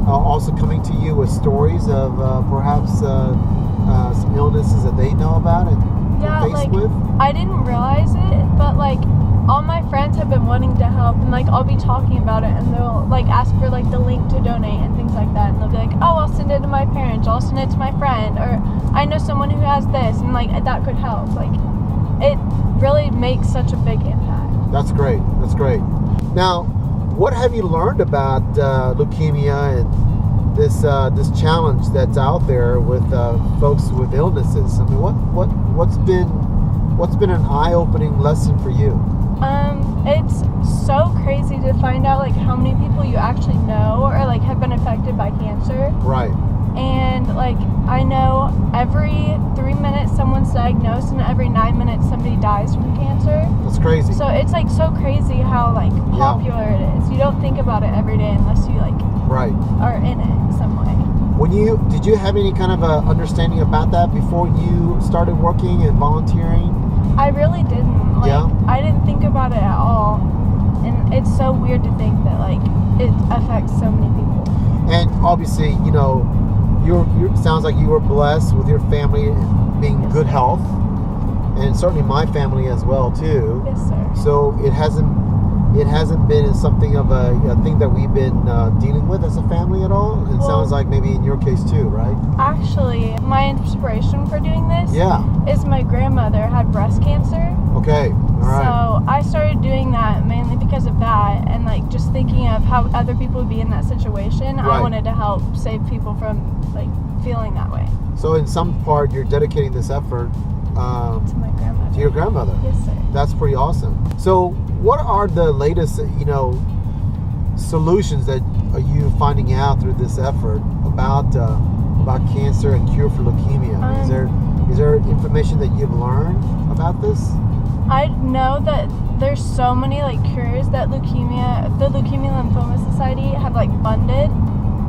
also coming to you with stories of perhaps some illnesses that they know about and Yeah, are faced like, with? I didn't realize it, but like all my friends have been wanting to help, and like I'll be talking about it, and they'll like ask for like the link to donate and things like that, and they'll be like, oh, I'll send it to my parents, I'll send it to my friend, or I know someone who has this, and like that could help. Like it really makes such a big impact. That's great. That's great. Now, what have you learned about leukemia and this challenge that's out there with folks with illnesses? I mean, what's been an eye-opening lesson for you? It's so crazy to find out like how many people you actually know or like have been affected by cancer. Right. And like I know every 3 minutes someone's diagnosed, and every 9 minutes somebody dies from cancer. That's crazy. So it's like so crazy how like popular it is. You don't think about it every day unless you like Right. are in it some way. Did you have any kind of a understanding about that before you started working and volunteering? I really didn't. Like, Yeah? I didn't think about it at all. And it's so weird to think that like it affects so many people. And obviously, you sounds like you were blessed with your family being in good health, and certainly my family as well too. Yes, sir. So it hasn't been something of a thing that we've been dealing with as a family at all. It Well- sounds like maybe in your case too, right? Actually, my inspiration for doing this Yeah. is my grandmother had breast cancer. Okay. All right. So I started doing that mainly because of that, and like just thinking of how other people would be in that situation. Right. I wanted to help save people from like feeling that way. So in some part, you're dedicating this effort To my grandmother. to your grandmother. Yes, sir. That's pretty awesome. So what are the latest, solutions that are you finding out through this effort about cancer and cure for leukemia? Is there information that you've learned about this? I know that there's so many like cures that the Leukemia Lymphoma Society have like funded.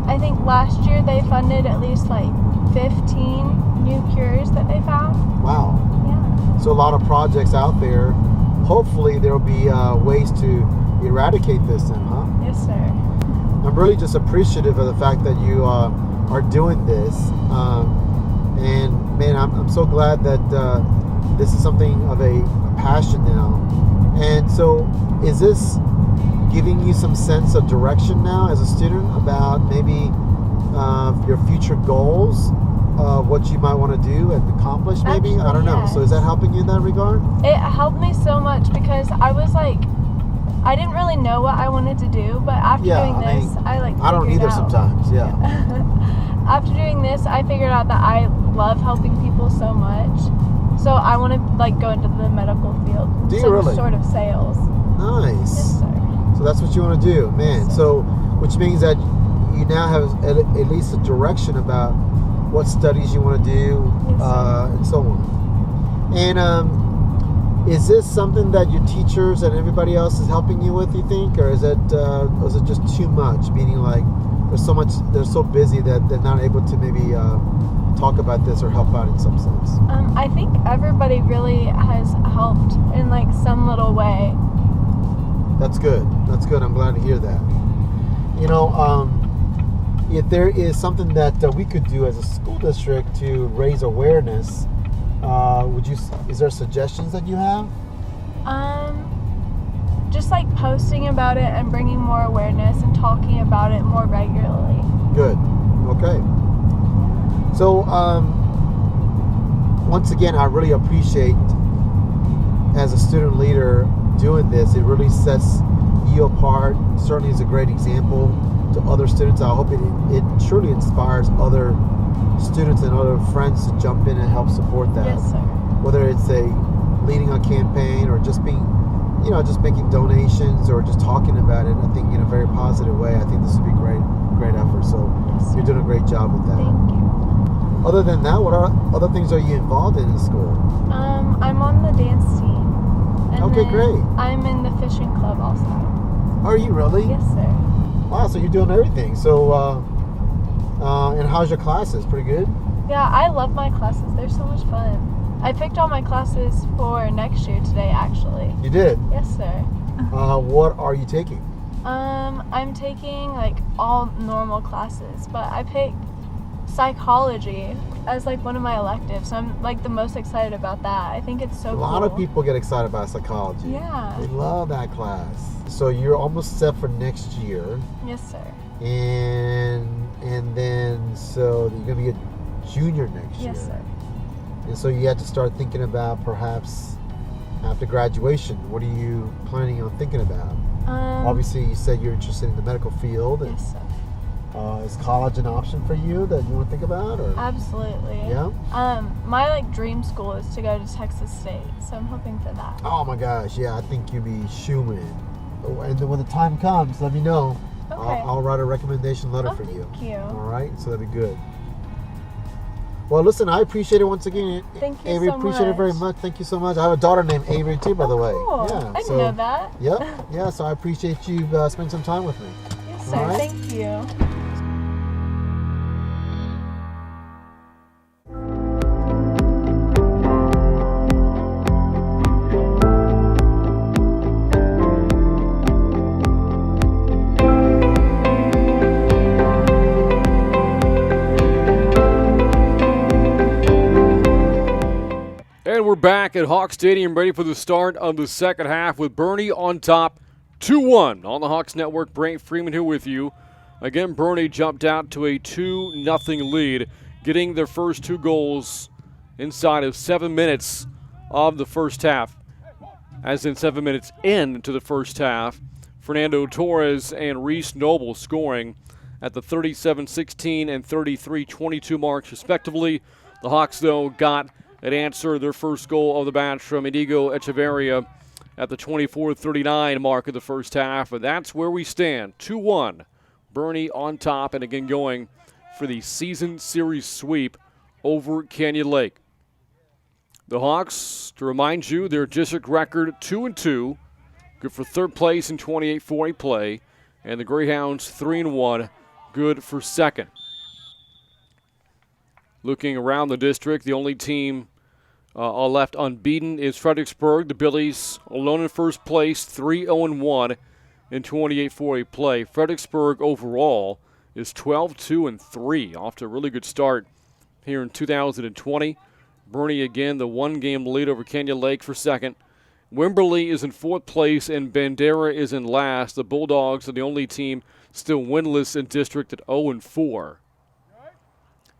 I think last year they funded at least like 15 new cures that they found. Wow. Yeah. So a lot of projects out there. Hopefully there'll be ways to eradicate this then, huh? Yes, sir. I'm really just appreciative of the fact that you are doing this. And man, I'm so glad that this is something of a passion now. And so is this giving you some sense of direction now as a student about maybe your future goals, what you might want to do and accomplish maybe? Actually, I don't know. yes. So is that helping you in that regard? It helped me so much because I was like, I didn't really know what I wanted to do, but after doing this, I don't figured either out. sometimes, yeah. After doing this, I figured out that I love helping people so much, So I want to like go into the medical field. Do you Some really? sort of sales. Nice. Yes, sir. So that's what you want to do, man. Yes, sir. So, which means that you now have at least a direction about what studies you want to do, Yes, sir. and so on. And is this something that your teachers and everybody else is helping you with? You think, or is it just too much? Meaning, like, they're so busy that they're not able to maybe talk about this or help out in some sense. I think everybody really has helped in like some little way. That's good. That's good. I'm glad to hear that. You know, if there is something that we could do as a school district to raise awareness, is there suggestions that you have? Just like posting about it and bringing more awareness and talking about it more regularly. Good. Okay. So, once again, I really appreciate, as a student leader, doing this. It really sets you apart. Certainly is a great example to other students. I hope it truly inspires other students and other friends to jump in and help support that. Yes, sir. Whether it's leading a campaign or just making donations or just talking about it, I think in a very positive way. I think this would be great effort. So Yes, sir. you're doing a great job with that. Thank you. Other than that, what other things are you involved in school? I'm on the dance team. And Okay, then great. I'm in the fishing club also. Are you really? Yes, sir. Wow, so you're doing everything. So, and how's your classes? Pretty good? Yeah, I love my classes. They're so much fun. I picked all my classes for next year today, actually. You did? Yes, sir. What are you taking? I'm taking like all normal classes, but I picked psychology as like one of my electives. So I'm like the most excited about that. I think it's so A cool. lot of people get excited about psychology. Yeah. They love that class. So you're almost set for next year. Yes, sir. And then so you're going to be a junior next year. Yes, sir. And so you have to start thinking about perhaps after graduation, what are you planning on thinking about? Obviously, you said you're interested in the medical field. And, Yes, sir. is college an option for you that you want to think about? Or? Absolutely. Yeah? My like dream school is to go to Texas State, so I'm hoping for that. Oh my gosh, yeah, I think you'll be shoo-in. And then when the time comes, let me know. Okay. I'll write a recommendation letter Oh, for you. thank you. All right, so that'd be good. Well, listen, I appreciate it once again. Thank you Avery, so appreciate it very much. much. Thank you so much. I have a daughter named Avery too, by the way. Cool. Yeah, I didn't know that. Yep, yeah, so I appreciate you spending some time with me. Yes, sir. All right. Thank you. And we're back at Hawk Stadium, ready for the start of the second half with Boerne on top 2-1 on the Hawks Network. Brant Freeman here with you. Again, Boerne jumped out to a 2-0 lead, getting their first two goals inside of 7 minutes of the first half. As in 7 minutes into the first half, Fernando Torres and Reese Noble scoring at the 37-16 and 33-22 marks respectively. The Hawks, though, got an answer, their first goal of the match from Inigo Echeverria at the 24-39 mark of the first half. And that's where we stand, 2-1. Boerne on top and again going for the season series sweep over Canyon Lake. The Hawks, to remind you, their district record 2-2, good for third place in 28-4A play, and the Greyhounds 3-1, good for second. Looking around the district, the only team all left unbeaten is Fredericksburg. The Billies alone in first place, 3-0-1 in 28-4A play. Fredericksburg overall is 12-2-3, off to a really good start here in 2020. Boerne again, the one-game lead over Canyon Lake for second. Wimberley is in fourth place and Bandera is in last. The Bulldogs are the only team still winless in district at 0-4.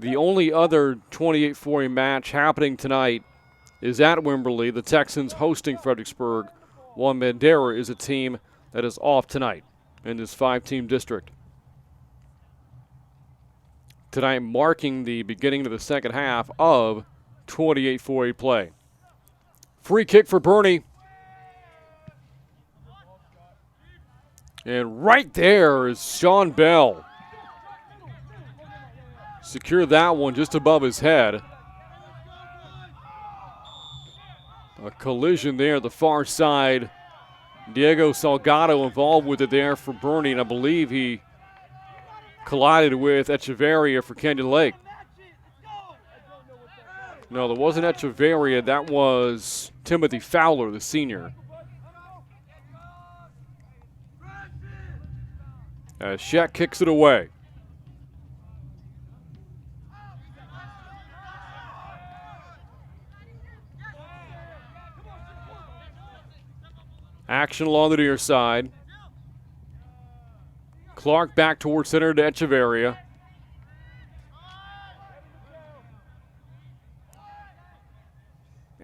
The only other 28-4A match happening tonight is at Wimberley, the Texans hosting Fredericksburg, while Bandera is a team that is off tonight in this five-team district. Tonight marking the beginning of the second half of 28-4A play. Free kick for Boerne. And right there is Sean Bell. Secure that one just above his head. A collision there, the far side. Diego Salgado involved with it there for Boerne, and I believe he collided with Echeverria for Canyon Lake. No, there wasn't Echeverria. That was Timothy Fowler, the senior. As Shaq kicks it away. Action along the near side. Clark back towards center to Echeverria.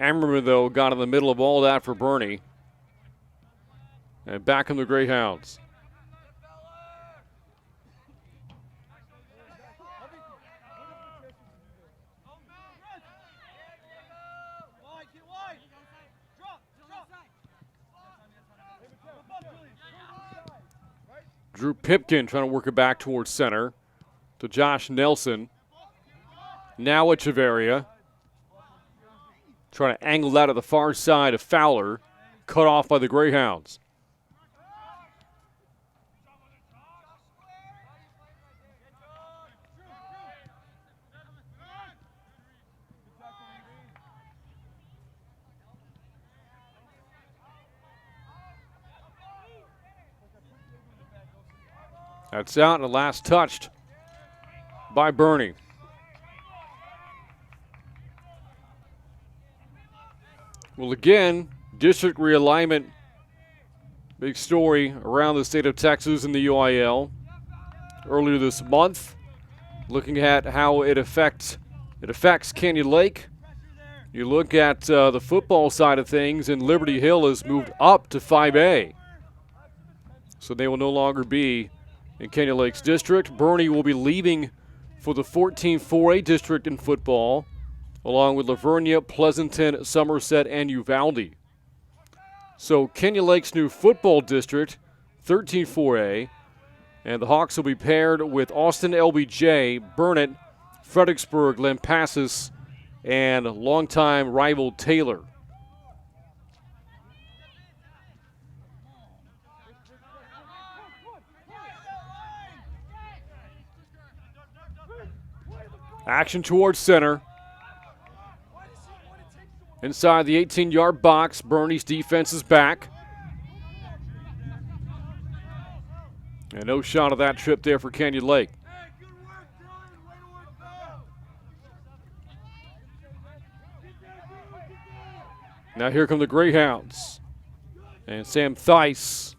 Ammerman, though, got in the middle of all that for Boerne. And back in the Greyhounds. Drew Pipkin trying to work it back towards center to Josh Nelson. Now Echeverria. Trying to angle that to the far side of Fowler. Cut off by the Greyhounds. That's out and the last touched by Boerne. Well, again, district realignment, big story around the state of Texas and the UIL. Earlier this month, looking at how it affects Canyon Lake. You look at the football side of things, and Liberty Hill has moved up to 5A. So they will no longer be in Canyon Lake's district. Boerne will be leaving for the 14-4A district in football, along with Lavernia, Pleasanton, Somerset, and Uvalde. So Canyon Lake's new football district, 13-4A, and the Hawks will be paired with Austin LBJ, Burnett, Fredericksburg, Lampasas, and longtime rival Taylor. Action towards center. Inside the 18-yard box, Boerne's defense is back. And no shot of that trip there for Canyon Lake. Now here come the Greyhounds. And Sam Theis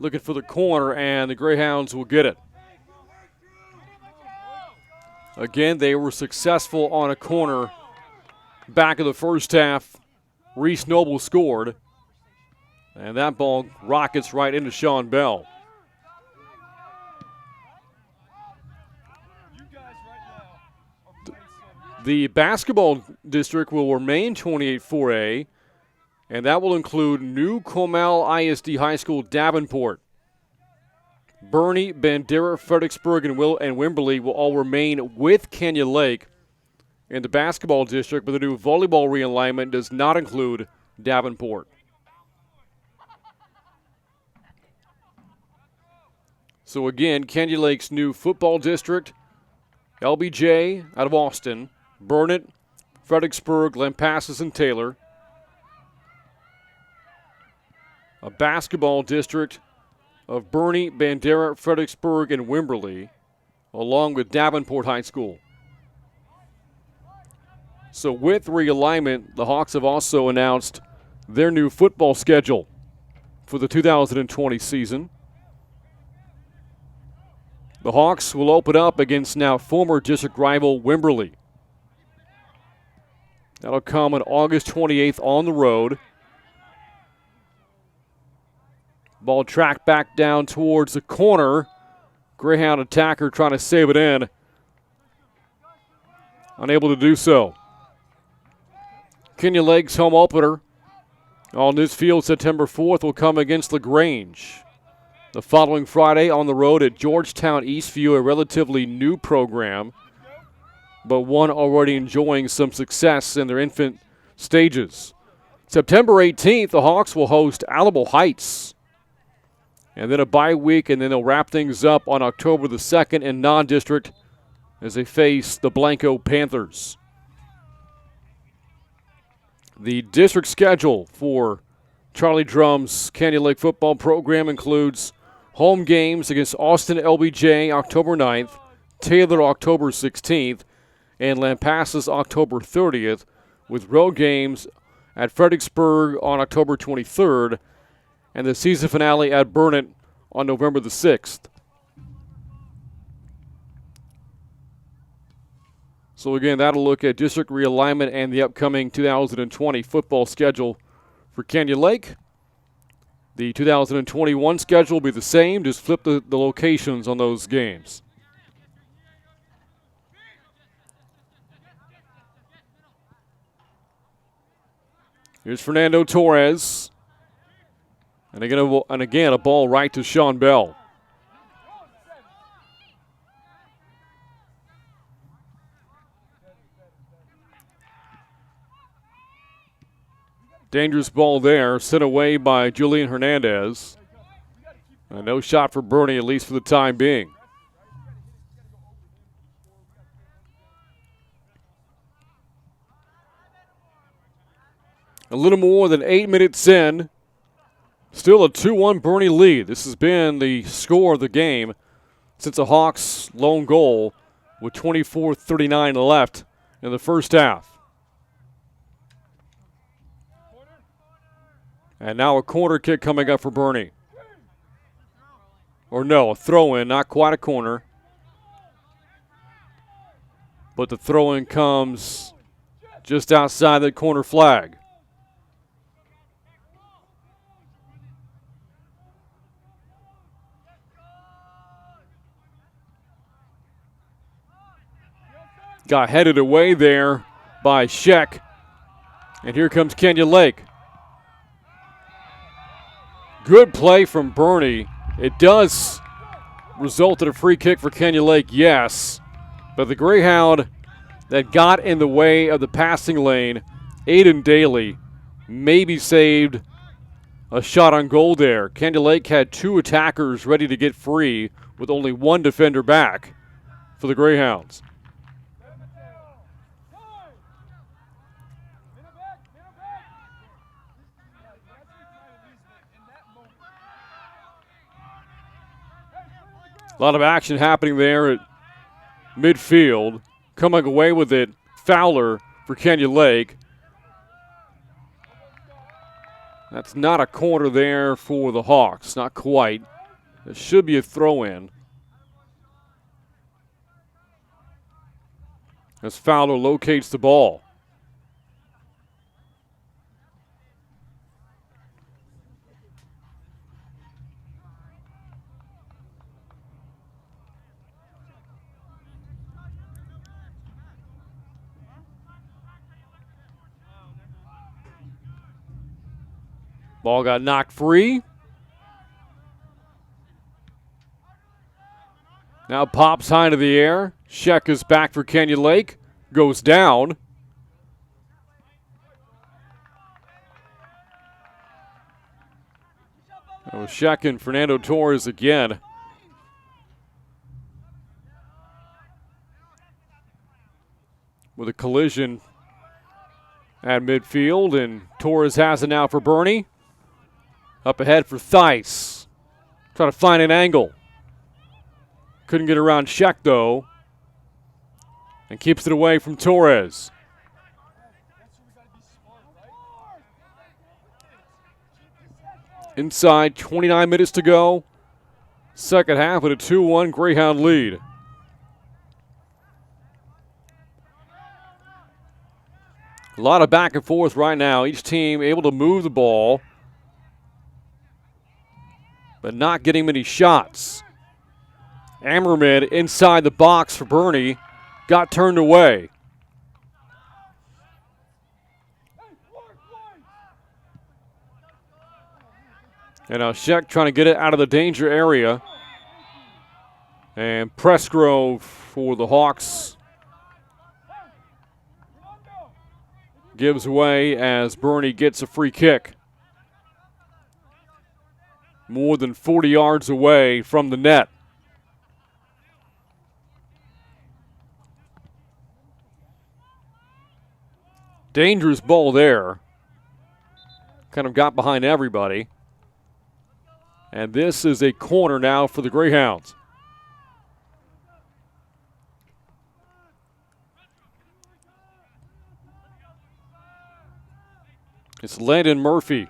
looking for the corner, and the Greyhounds will get it. Again, they were successful on a corner back in the first half. Reese Noble scored. And that ball rockets right into Sean Bell. The basketball district will remain 28-4A, and that will include new Comal ISD High School Davenport. Boerne, Bandera, Fredericksburg, and Wimberley will all remain with Canyon Lake in the basketball district, but the new volleyball realignment does not include Davenport. So again, Canyon Lake's new football district, LBJ out of Austin, Burnett, Fredericksburg, Lampasas, and Taylor. A basketball district of Boerne, Bandera, Fredericksburg, and Wimberley, along with Davenport High School. So with realignment, the Hawks have also announced their new football schedule for the 2020 season. The Hawks will open up against now former district rival Wimberley. That'll come on August 28th on the road. Ball tracked back down towards the corner. Greyhound attacker trying to save it in. Unable to do so. Kenyon Lake's home opener on this field September 4th will come against LaGrange. The following Friday on the road at Georgetown Eastview, a relatively new program, but one already enjoying some success in their infant stages. September 18th, the Hawks will host Alamo Heights. And then a bye week, and then they'll wrap things up on October the 2nd in non-district as they face the Blanco Panthers. The district schedule for Charlie Drum's Canyon Lake football program includes home games against Austin LBJ October 9th, Taylor October 16th, and Lampasas October 30th, with road games at Fredericksburg on October 23rd, and the season finale at Burnett on November the 6th. So again, that'll look at district realignment and the upcoming 2020 football schedule for Canyon Lake. The 2021 schedule will be the same, just flip the locations on those games. Here's Fernando Torres. And again, a ball right to Sean Bell. Dangerous ball there, sent away by Julian Hernandez. And no shot for Boerne, at least for the time being. A little more than 8 minutes in. Still a 2-1 Boerne lead. This has been the score of the game since the Hawks' lone goal with 24:39 left in the first half. And now a corner kick coming up for Boerne. Or no, a throw-in, not quite a corner. But the throw-in comes just outside the corner flag. Got headed away there by Sheck. And here comes Kenyon Lake. Good play from Boerne. It does result in a free kick for Kenyon Lake, yes. But the Greyhound that got in the way of the passing lane, Aiden Daly, maybe saved a shot on goal there. Kenyon Lake had two attackers ready to get free with only one defender back for the Greyhounds. A lot of action happening there at midfield. Coming away with it, Fowler for Kenyon Lake. That's not a corner there for the Hawks, not quite. It should be a throw-in. As Fowler locates the ball. Ball got knocked free. Now pops high into the air. Sheck is back for Kenyon Lake. Goes down. That was Sheck and Fernando Torres again. With a collision at midfield, and Torres has it now for Boerne. Up ahead for Theis. Trying to find an angle. Couldn't get around Sheck, though. And keeps it away from Torres. Inside, 29 minutes to go. Second half with a 2-1 Greyhound lead. A lot of back and forth right now. Each team able to move the ball, but not getting many shots. Ammerman inside the box for Boerne. Got turned away. And now Scheck trying to get it out of the danger area. And Presgrove for the Hawks gives way as Boerne gets a free kick. More than 40 yards away from the net. Dangerous ball there. Kind of got behind everybody. And this is a corner now for the Greyhounds. It's Landon Murphy.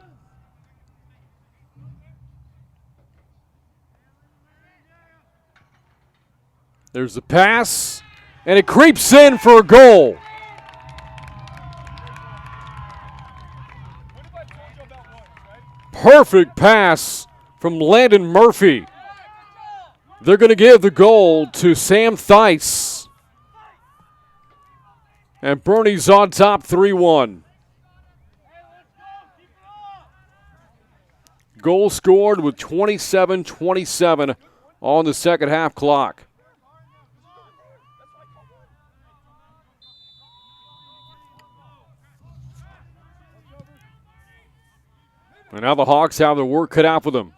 There's the pass, and it creeps in for a goal. Perfect pass from Landon Murphy. They're going to give the goal to Sam Theis. And Boerne's on top 3-1. Goal scored with 27-27 on the second half clock. And now the Hawks have their work cut out for them.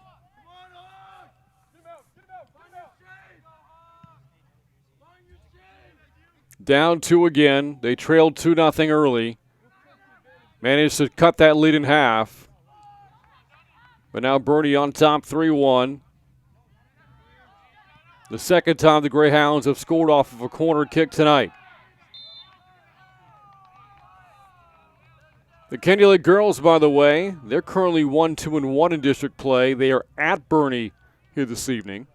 Down 2 again. They trailed 2-0 early. Managed to cut that lead in half. But now Boerne on top 3-1. The second time the Greyhounds have scored off of a corner kick tonight. The Candy Lake girls, by the way, they're currently 1-2-1 in district play. They are at Boerne here this evening.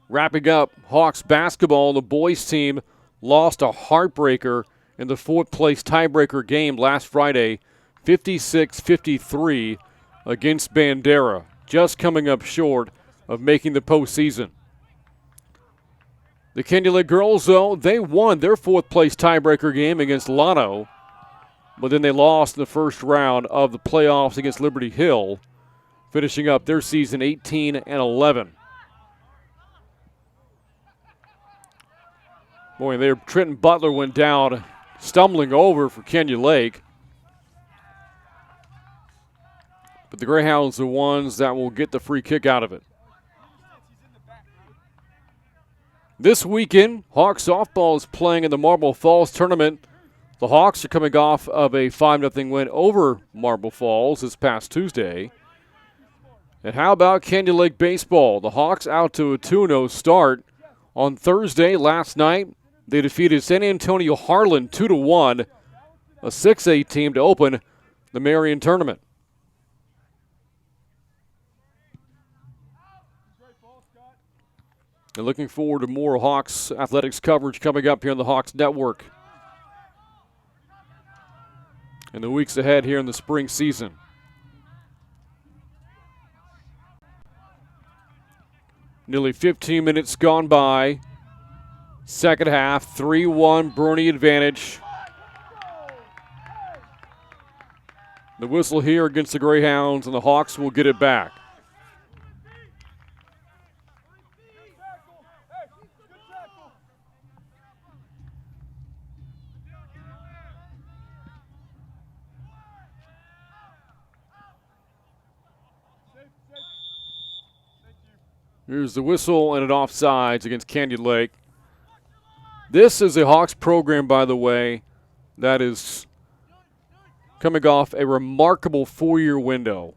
Wrapping up Hawks basketball, the boys team lost a heartbreaker in the fourth-place tiebreaker game last Friday, 56-53 against Bandera, just coming up short of making the postseason. The Candy Lake girls, though, they won their fourth-place tiebreaker game against Lotto, but then they lost in the first round of the playoffs against Liberty Hill, finishing up their season 18-11. Boy, there Trenton Butler went down, stumbling over for Candy Lake. But the Greyhounds are the ones that will get the free kick out of it. This weekend, Hawks softball is playing in the Marble Falls tournament. The Hawks are coming off of a 5-0 win over Marble Falls this past Tuesday. And how about Candy Lake baseball? The Hawks out to a 2-0 start. On Thursday last night, they defeated San Antonio Harlan 2-1, a 6A team to open the Marion tournament. And looking forward to more Hawks athletics coverage coming up here on the Hawks Network in the weeks ahead here in the spring season. Nearly 15 minutes gone by. Second half, 3-1 Boerne advantage. The whistle here against the Greyhounds, and the Hawks will get it back. Here's the whistle and an offsides against Candy Lake. This is a Hawks program, by the way, that is coming off a remarkable 4-year window.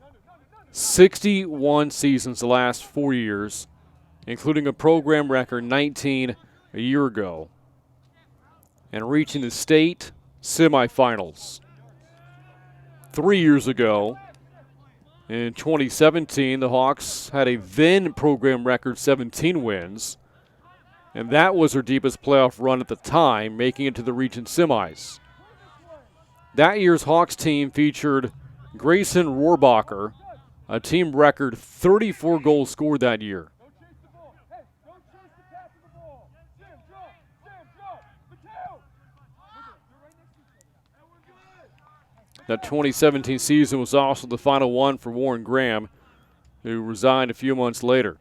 61 seasons the last 4 years, including a program record 19 a year ago, and reaching the state semifinals. 3 years ago, in 2017, the Hawks had a then program record 17 wins, and that was their deepest playoff run at the time, making it to the region semis. That year's Hawks team featured Grayson Rohrbacher, a team record 34 goals scored that year. That 2017 season was also the final one for Warren Graham, who resigned a few months later.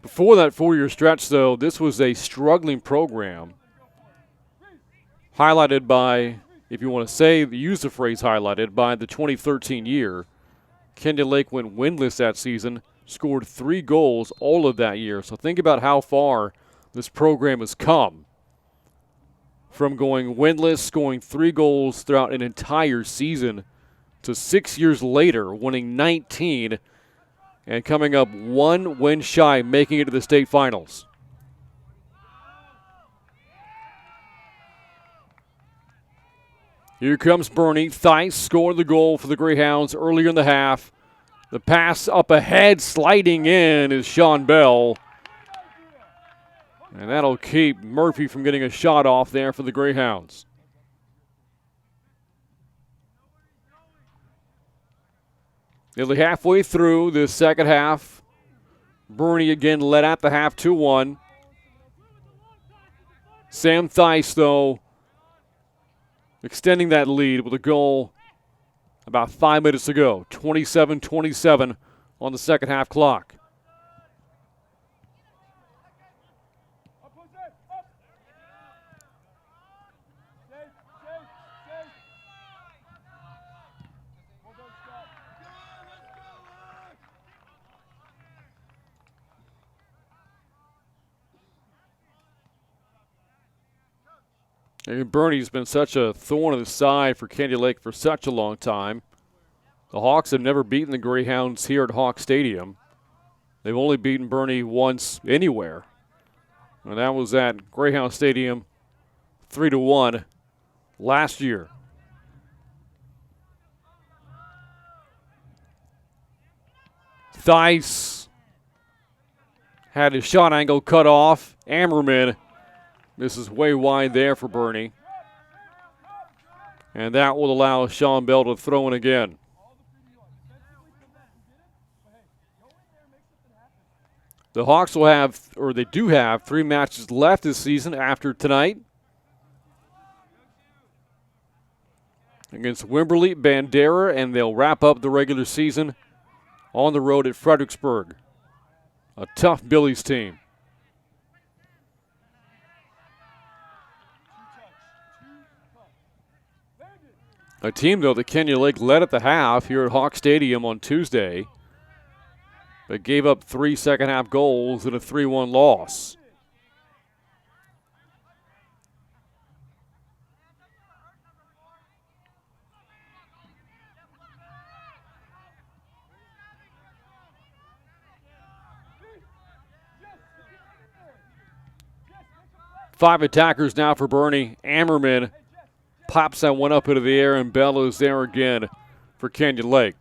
Before that 4-year stretch, though, this was a struggling program, highlighted by, if you want to say, use the phrase highlighted, by the 2013 year. Kenyon Lake went winless that season, scored 3 goals all of that year. So think about how far this program has come from going winless, scoring 3 goals throughout an entire season, to 6 years later winning 19 and coming up 1 win shy, making it to the state finals. Here comes Boerne. Theis scored the goal for the Greyhounds earlier in the half. The pass up ahead, sliding in, is Sean Bell. And that'll keep Murphy from getting a shot off there for the Greyhounds. Nearly halfway through the second half. Boerne again led at the half 2-1. Sam Theis, though, extending that lead with a goal about 5 minutes to go. 27-27 on the second half clock. And Boerne's been such a thorn in the side for Candy Lake for such a long time. The Hawks have never beaten the Greyhounds here at Hawk Stadium. They've only beaten Boerne once anywhere. And that was at Greyhound Stadium 3-1 last year. Theis had his shot angle cut off. Ammerman misses way wide there for Boerne. And that will allow Sean Bell to throw in again. The Hawks will have, or they do have, 3 matches left this season after tonight. Against Wimberley, Bandera, and they'll wrap up the regular season on the road at Fredericksburg. A tough Billies team. A team, though, that Kenyon Lake led at the half here at Hawk Stadium on Tuesday, but gave up 3 second-half goals in a 3-1 loss. Five attackers now for Boerne. Ammerman pops that one up into the air, and Bell is there again for Kenyon Lake.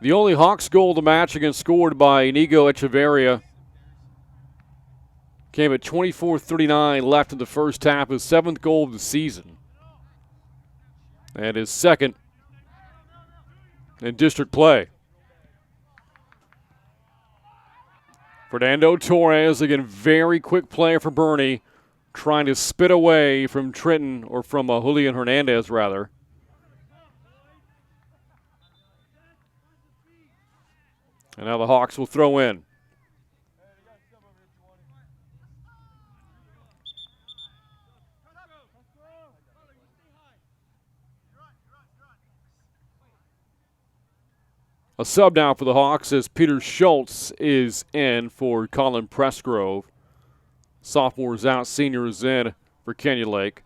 The only Hawks goal of the match, again scored by Inigo Echeverria, came at 24:39 left in the first half, his 7th goal of the season. And his 2nd in district play. Fernando Torres, again, very quick player for Boerne, trying to spit away from Trenton, or from Julian Hernandez, rather. And now the Hawks will throw in. A sub now for the Hawks as Peter Schultz is in for Colin Pressgrove. Sophomore is out, senior is in for Kenyon Lake.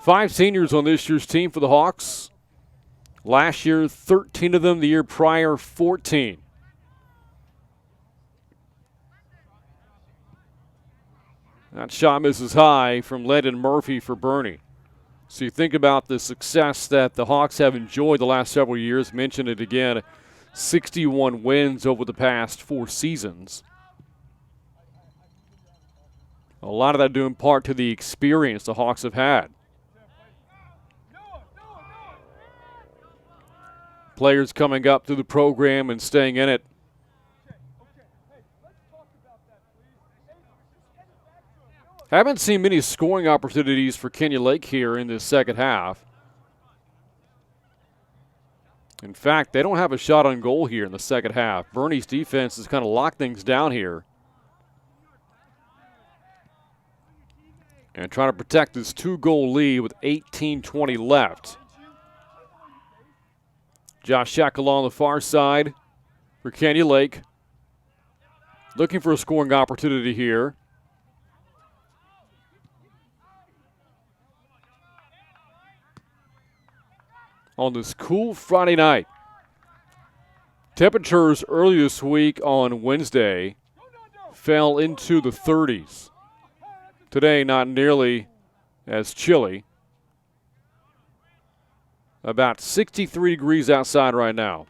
5 seniors on this year's team for the Hawks. Last year, 13 of them. The year prior, 14. That shot misses high from Landon Murphy for Boerne. So you think about the success that the Hawks have enjoyed the last several years. Mentioned it again, 61 wins over the past 4 seasons. A lot of that due in part to the experience the Hawks have had. Players coming up through the program and staying in it. Haven't seen many scoring opportunities for Kenny Lake here in this second half. In fact, they don't have a shot on goal here in the second half. Boerne's defense has kind of locked things down here. And trying to protect this 2-goal lead with 18:20 left. Josh Shekel on the far side for Kenny Lake. Looking for a scoring opportunity here. On this cool Friday night. Temperatures early this week on Wednesday fell into the 30s. Today, not nearly as chilly. About 63 degrees outside right now.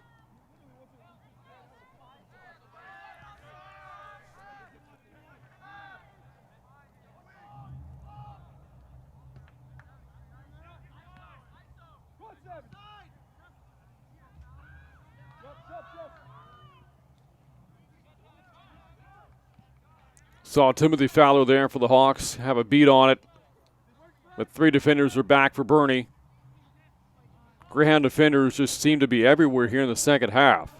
Saw Timothy Fowler there for the Hawks have a beat on it. But 3 defenders are back for Boerne. Greyhound defenders just seem to be everywhere here in the second half.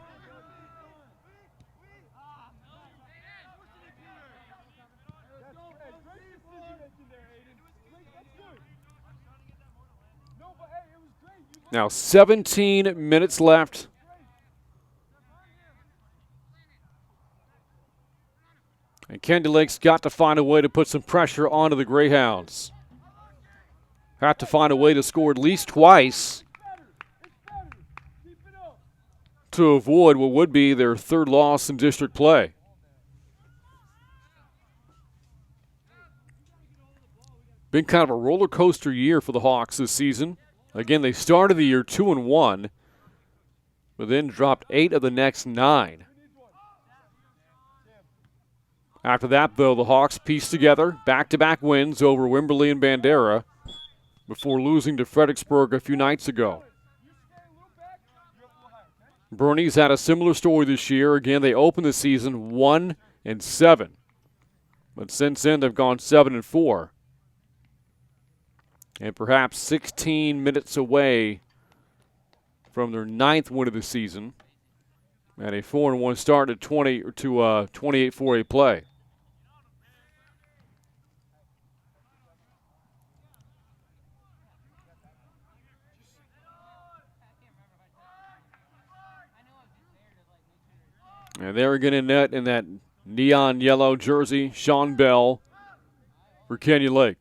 Now 17 minutes left. And Kenny Lake's got to find a way to put some pressure onto the Greyhounds. Have to find a way to score at least twice to avoid what would be their 3rd loss in district play. Been kind of a roller coaster year for the Hawks this season. Again, they started the year 2-1, but then dropped 8 of the next 9. After that, though, the Hawks pieced together back-to-back wins over Wimberley and Bandera before losing to Fredericksburg a few nights ago. Boerne's had a similar story this year. Again, they opened the season 1-7, but since then they've gone 7-4. And perhaps 16 minutes away from their 9th win of the season, and a 4-1 start to 28-4A play. And there again in net in that neon yellow jersey, Sean Bell for Kenny Lake.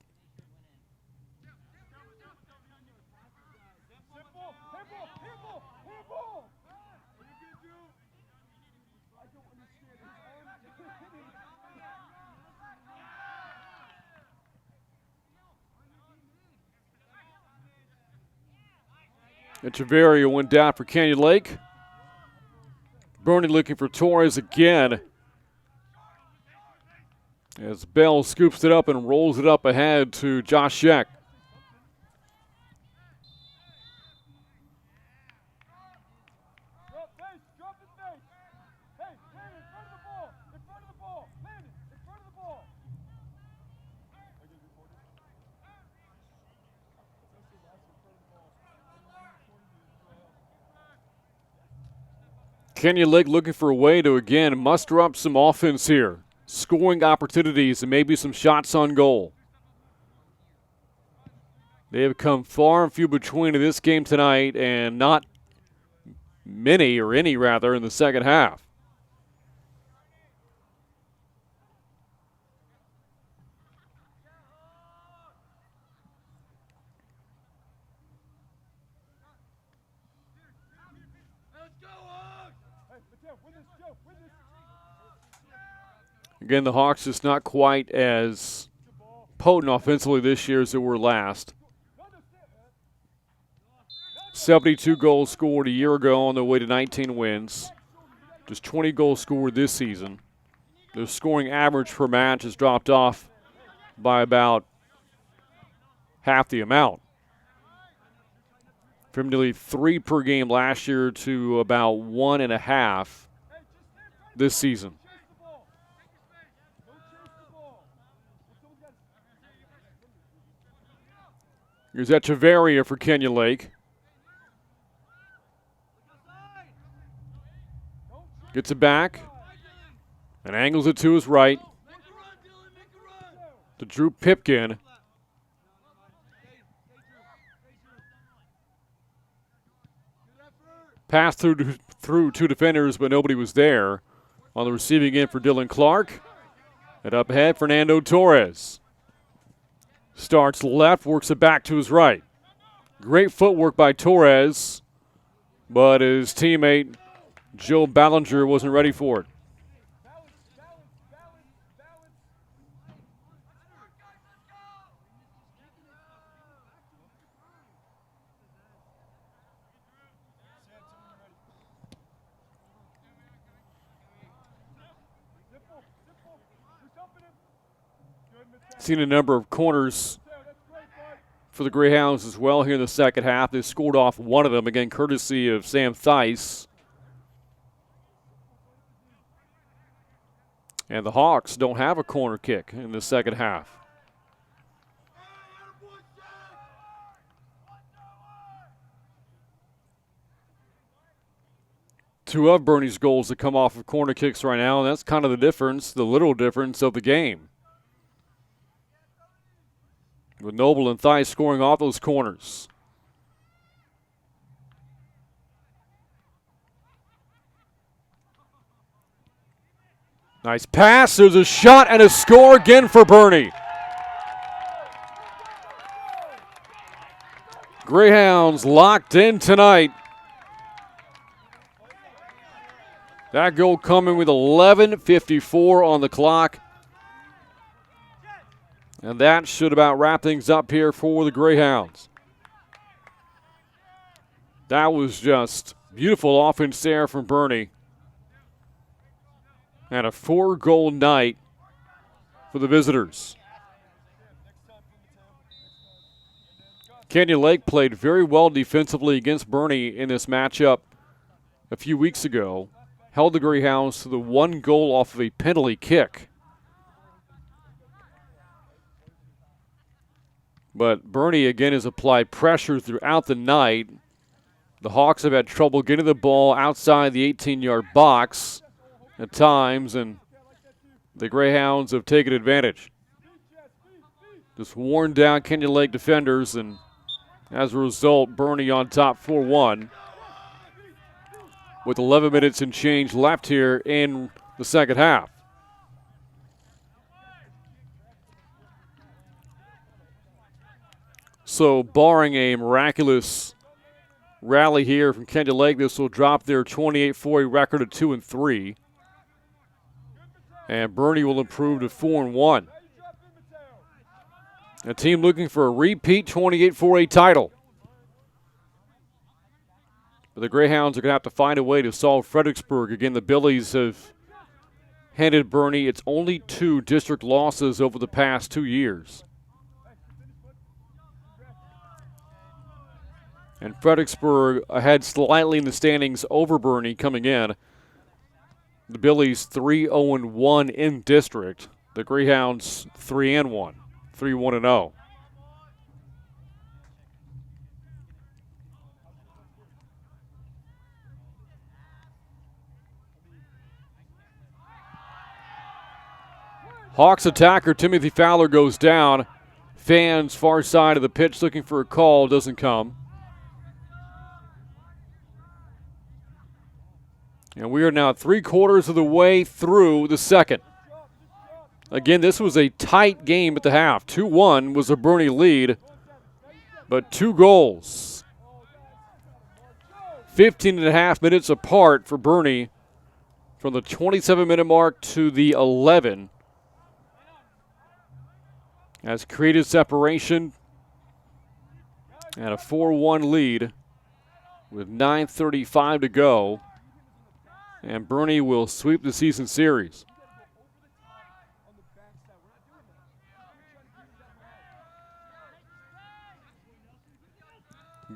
Echeverria went down for Kenny Lake. Boerne looking for Torres again. As Bell scoops it up and rolls it up ahead to Josh Sheck. Kenny Lake looking for a way to, again, muster up some offense here. Scoring opportunities and maybe some shots on goal. They have come far and few between in this game tonight, and not many, or any rather, in the second half. Again, the Hawks just not quite as potent offensively this year as they were last. 72 goals scored a year ago on their way to 19 wins. Just 20 goals scored this season. Their scoring average per match has dropped off by about half the amount. From nearly 3 per game last year to about 1.5 this season. Here's Echeverria for Kenyon Lake. Gets it back and angles it to his right. To Drew Pipkin. Passed through 2 defenders, but nobody was there. On the receiving end for Dylan Clark. And up ahead, Fernando Torres. Starts left, works it back to his right. Great footwork by Torres, but his teammate Joe Ballinger wasn't ready for it. Seen a number of corners for the Greyhounds as well here in the second half. They scored off one of them, again, courtesy of Sam Theis. And the Hawks don't have a corner kick in the second half. Two of Boerne's goals that come off of corner kicks right now, and that's kind of the difference, the little difference of the game. With Noble and Theis scoring off those corners. Nice pass. There's a shot and a score again for Boerne. Greyhounds locked in tonight. That goal coming with 11:54 on the clock. And that should about wrap things up here for the Greyhounds. That was just beautiful offense there from Boerne. And a 4-goal night for the visitors. Canyon Lake played very well defensively against Boerne in this matchup a few weeks ago. Held the Greyhounds to the 1 goal off of a penalty kick. But Boerne again has applied pressure throughout the night. The Hawks have had trouble getting the ball outside the 18-yard box at times, and the Greyhounds have taken advantage. Just worn down Canyon Lake defenders, and as a result, Boerne on top 4-1 with 11 minutes and change left here in the second half. So barring a miraculous rally here from Canyon Lake, this will drop their 28-40 record to 2-3. And Boerne will improve to 4-1. A team looking for a repeat 28-4A title. But the Greyhounds are going to have to find a way to solve Fredericksburg. Again, the Billies have handed Boerne its only 2 district losses over the past 2 years. And Fredericksburg ahead slightly in the standings over Boerne coming in. The Billies 3-0-1 in district. The Greyhounds 3-1, 3-1-0. Hawks attacker Timothy Fowler goes down. Fans far side of the pitch looking for a call, doesn't come. And we are now 3/4 of the way through the second. Again, this was a tight game at the half. 2-1 was a Boerne lead, but 2 goals. 15.5 minutes apart for Boerne from the 27-minute mark to the 11. Has created separation and a 4-1 lead with 9:35 to go. And Boerne will sweep the season series.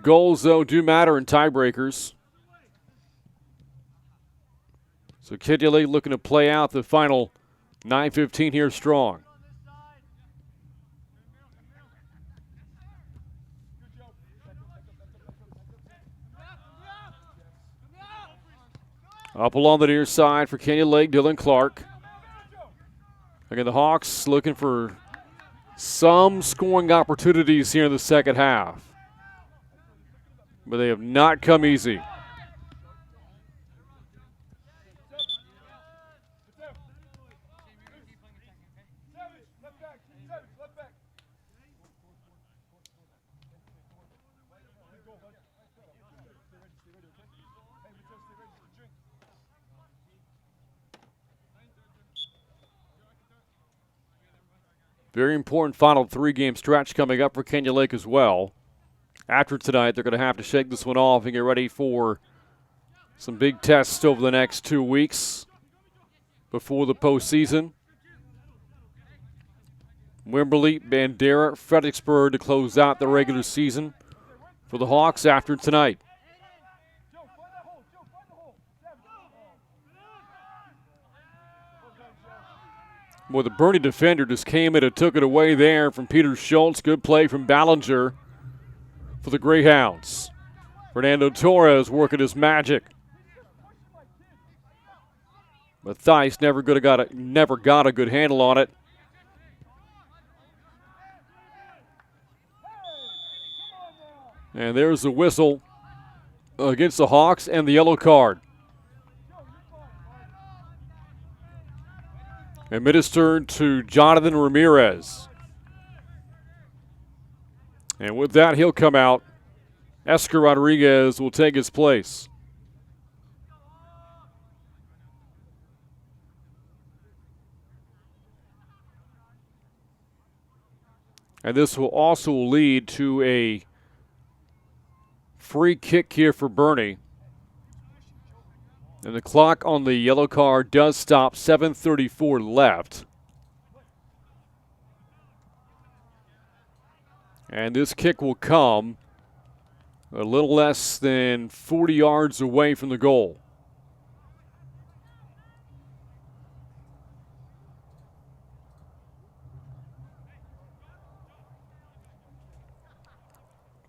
Goals, though, do matter in tiebreakers. So Kentucky Lake looking to play out the final 9:15 here strong. Up along the near side for Kentucky Lake, Dylan Clark. Again, the Hawks looking for some scoring opportunities here in the second half. But they have not come easy. Very important final 3-game stretch coming up for Kentucky Lake as well. After tonight, they're going to have to shake this one off and get ready for some big tests over the next 2 weeks before the postseason. Wimberley, Bandera, Fredericksburg to close out the regular season for the Hawks after tonight. Well, the Boerne defender just came in and took it away there from Peter Schultz. Good play from Ballinger for the Greyhounds. Fernando Torres working his magic. But Theis never got a good handle on it. And there's the whistle against the Hawks and the yellow card. Administered to Jonathan Ramirez. And with that, he'll come out. Esker Rodriguez will take his place. And this will also lead to a free kick here for Boerne. And the clock on the yellow card does stop, 7:34 left. And this kick will come a little less than 40 yards away from the goal.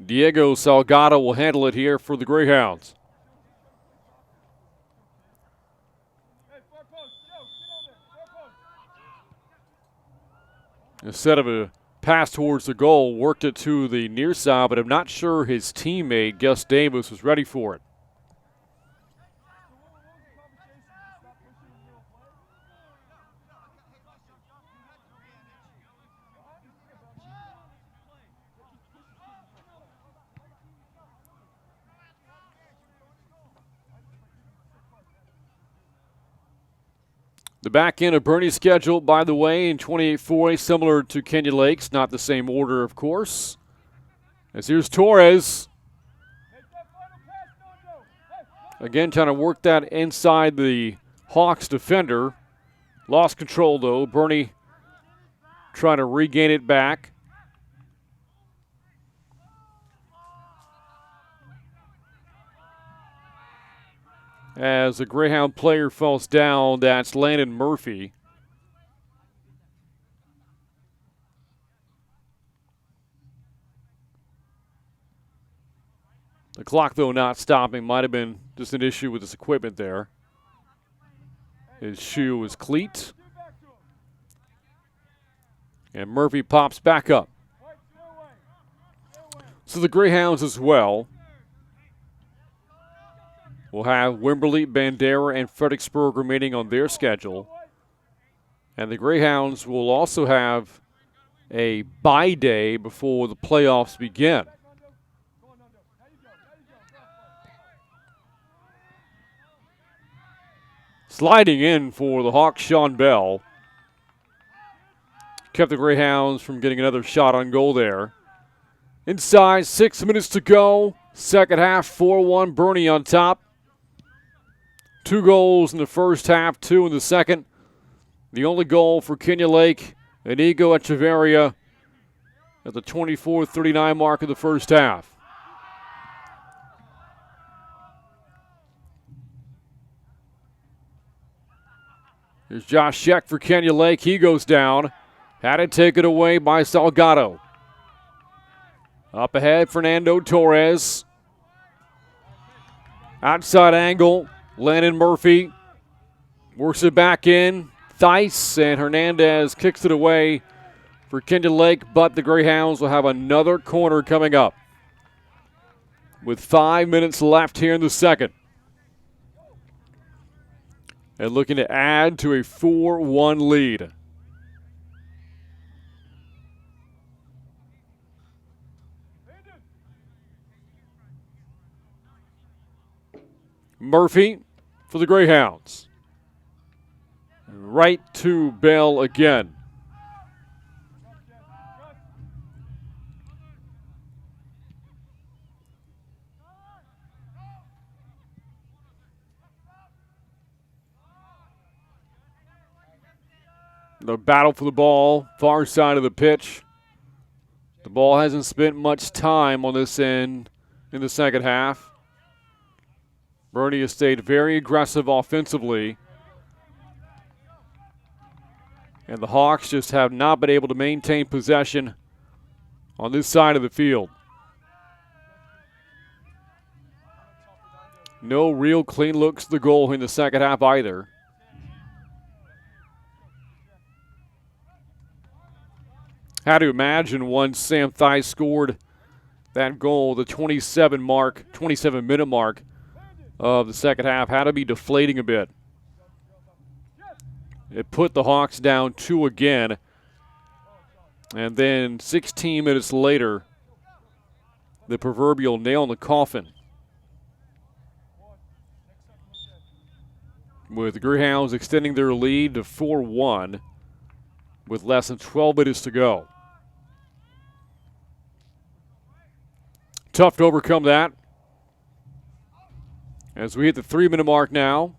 Diego Salgado will handle it here for the Greyhounds. Instead of a pass towards the goal, worked it to the near side, but I'm not sure his teammate, Gus Davis, was ready for it. The back end of Boerne's schedule, by the way, in 28-4A, similar to Kentucky Lake's, not the same order, of course. As here's Torres. Again, trying to work that inside the Hawks defender. Lost control, though. Boerne trying to regain it back. As a Greyhound player falls down, that's Landon Murphy. The clock, though, not stopping. Might have been just an issue with his equipment there. His shoe was cleat. And Murphy pops back up. So the Greyhounds as well will have Wimberley, Bandera, and Fredericksburg remaining on their schedule. And the Greyhounds will also have a bye day before the playoffs begin. Sliding in for the Hawks, Sean Bell. Kept the Greyhounds from getting another shot on goal there. Inside, 6 minutes to go. Second half, 4-1, Boerne on top. 2 goals in the first half, 2 in the second. The only goal for Kentucky Lake, Inigo Echeverria at the 24-39 mark of the first half. Here's Josh Sheck for Kenya Lake. He goes down. Had it taken away by Salgado. Up ahead, Fernando Torres. Outside angle, Landon Murphy works it back in. Theis and Hernandez kicks it away for Kenya Lake, but the Greyhounds will have another corner coming up with 5 minutes left here in the second. And looking to add to a 4-1 lead. Murphy for the Greyhounds. Right to Bell again. The battle for the ball, far side of the pitch. The ball hasn't spent much time on this end in the second half. Boerne has stayed very aggressive offensively. And the Hawks just have not been able to maintain possession on this side of the field. No real clean looks to the goal in the second half either. Had to imagine once Sam Theis scored that goal, the 27-minute mark of the second half had to be deflating a bit. It put the Hawks down 2 again. And then 16 minutes later, the proverbial nail in the coffin. With the Greyhounds extending their lead to 4-1 with less than 12 minutes to go. Tough to overcome that. As we hit the 3-minute mark now.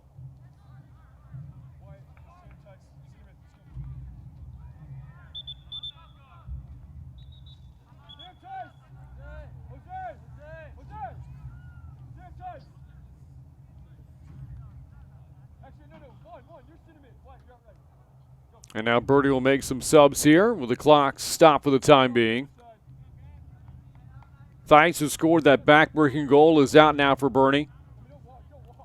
And now Birdie will make some subs here with the clock stopped for the time being. Theis, who scored that back-breaking goal, is out now for Boerne.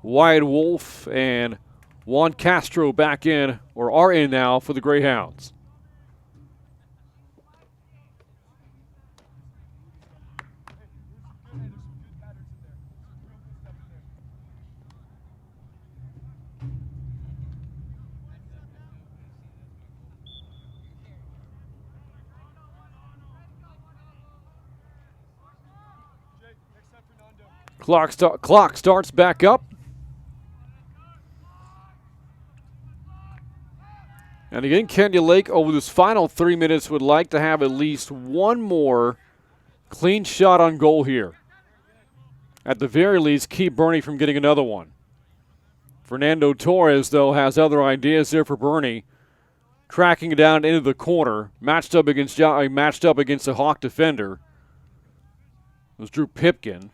Wyatt Wolf and Juan Castro back in, or are in now, for the Greyhounds. Clock starts back up. And again, Kenya Lake over this final 3 minutes would like to have at least one more clean shot on goal here. At the very least, keep Boerne from getting another one. Fernando Torres, though, has other ideas there for Boerne. Tracking it down into the corner, matched up against a Hawk defender. It was Drew Pipkin.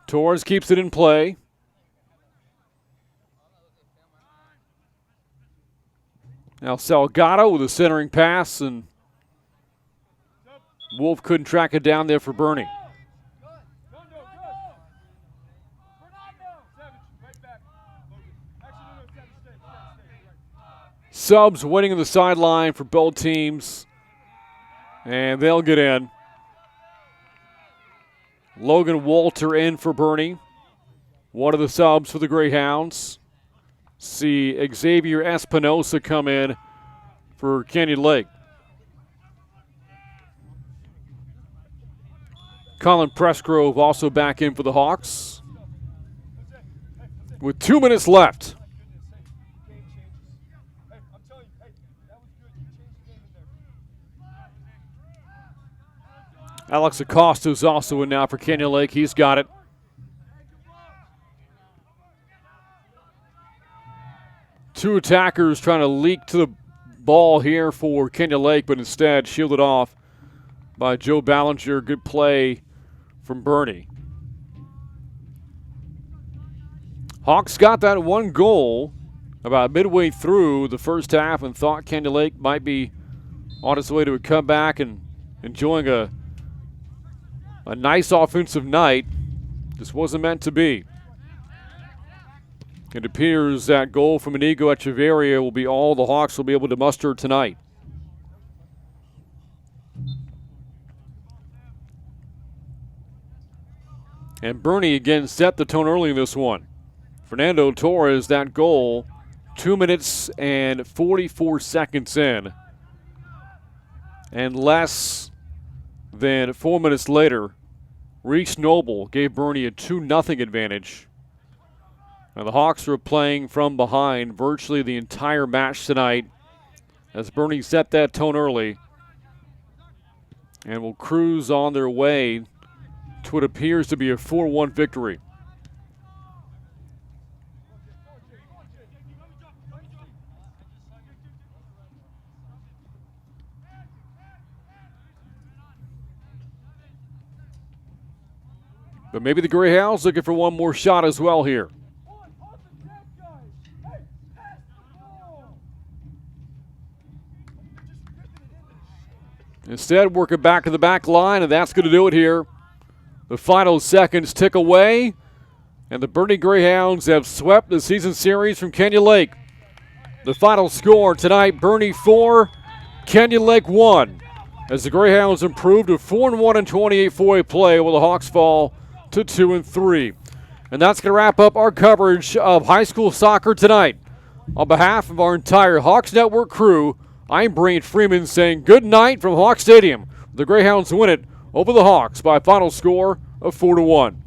Torres keeps it in play. Now Salgado with a centering pass, and Wolf couldn't track it down there for Boerne. Subs waiting on the sideline for both teams, and they'll get in. Logan Walter in for Boerne. One of the subs for the Greyhounds. See Xavier Espinosa come in for Kenya Lake. Colin Pressgrove also back in for the Hawks. With 2 minutes left. Alex Acosta is also in now for Kenya Lake. He's got it. Two attackers trying to leak to the ball here for Kenya Lake, but instead shielded off by Joe Ballinger. Good play from Boerne. Hawks got that one goal about midway through the first half and thought Candy Lake might be on its way to a comeback and enjoying a nice offensive night. Just wasn't meant to be. It appears that goal from Inigo Echeverria will be all the Hawks will be able to muster tonight. And Boerne again set the tone early in this one. Fernando Torres, that goal, 2 minutes and 44 seconds in. And less than 4 minutes later, Reese Noble gave Boerne a 2-0 advantage. Now the Hawks are playing from behind virtually the entire match tonight as Boerne set that tone early and will cruise on their way to what appears to be a 4-1 victory. But maybe the Greyhounds looking for one more shot as well here. Instead, working back to the back line, and that's going to do it here. The final seconds tick away, and the Boerne Greyhounds have swept the season series from Canyon Lake. The final score tonight, Boerne 4, Canyon Lake 1, as the Greyhounds improve to 4-1 in 28 4A play, while the Hawks fall to 2-3. And that's going to wrap up our coverage of high school soccer tonight. On behalf of our entire Hawks Network crew, I'm Brian Freeman saying good night from Hawk Stadium. The Greyhounds win it over the Hawks by a final score of 4-1.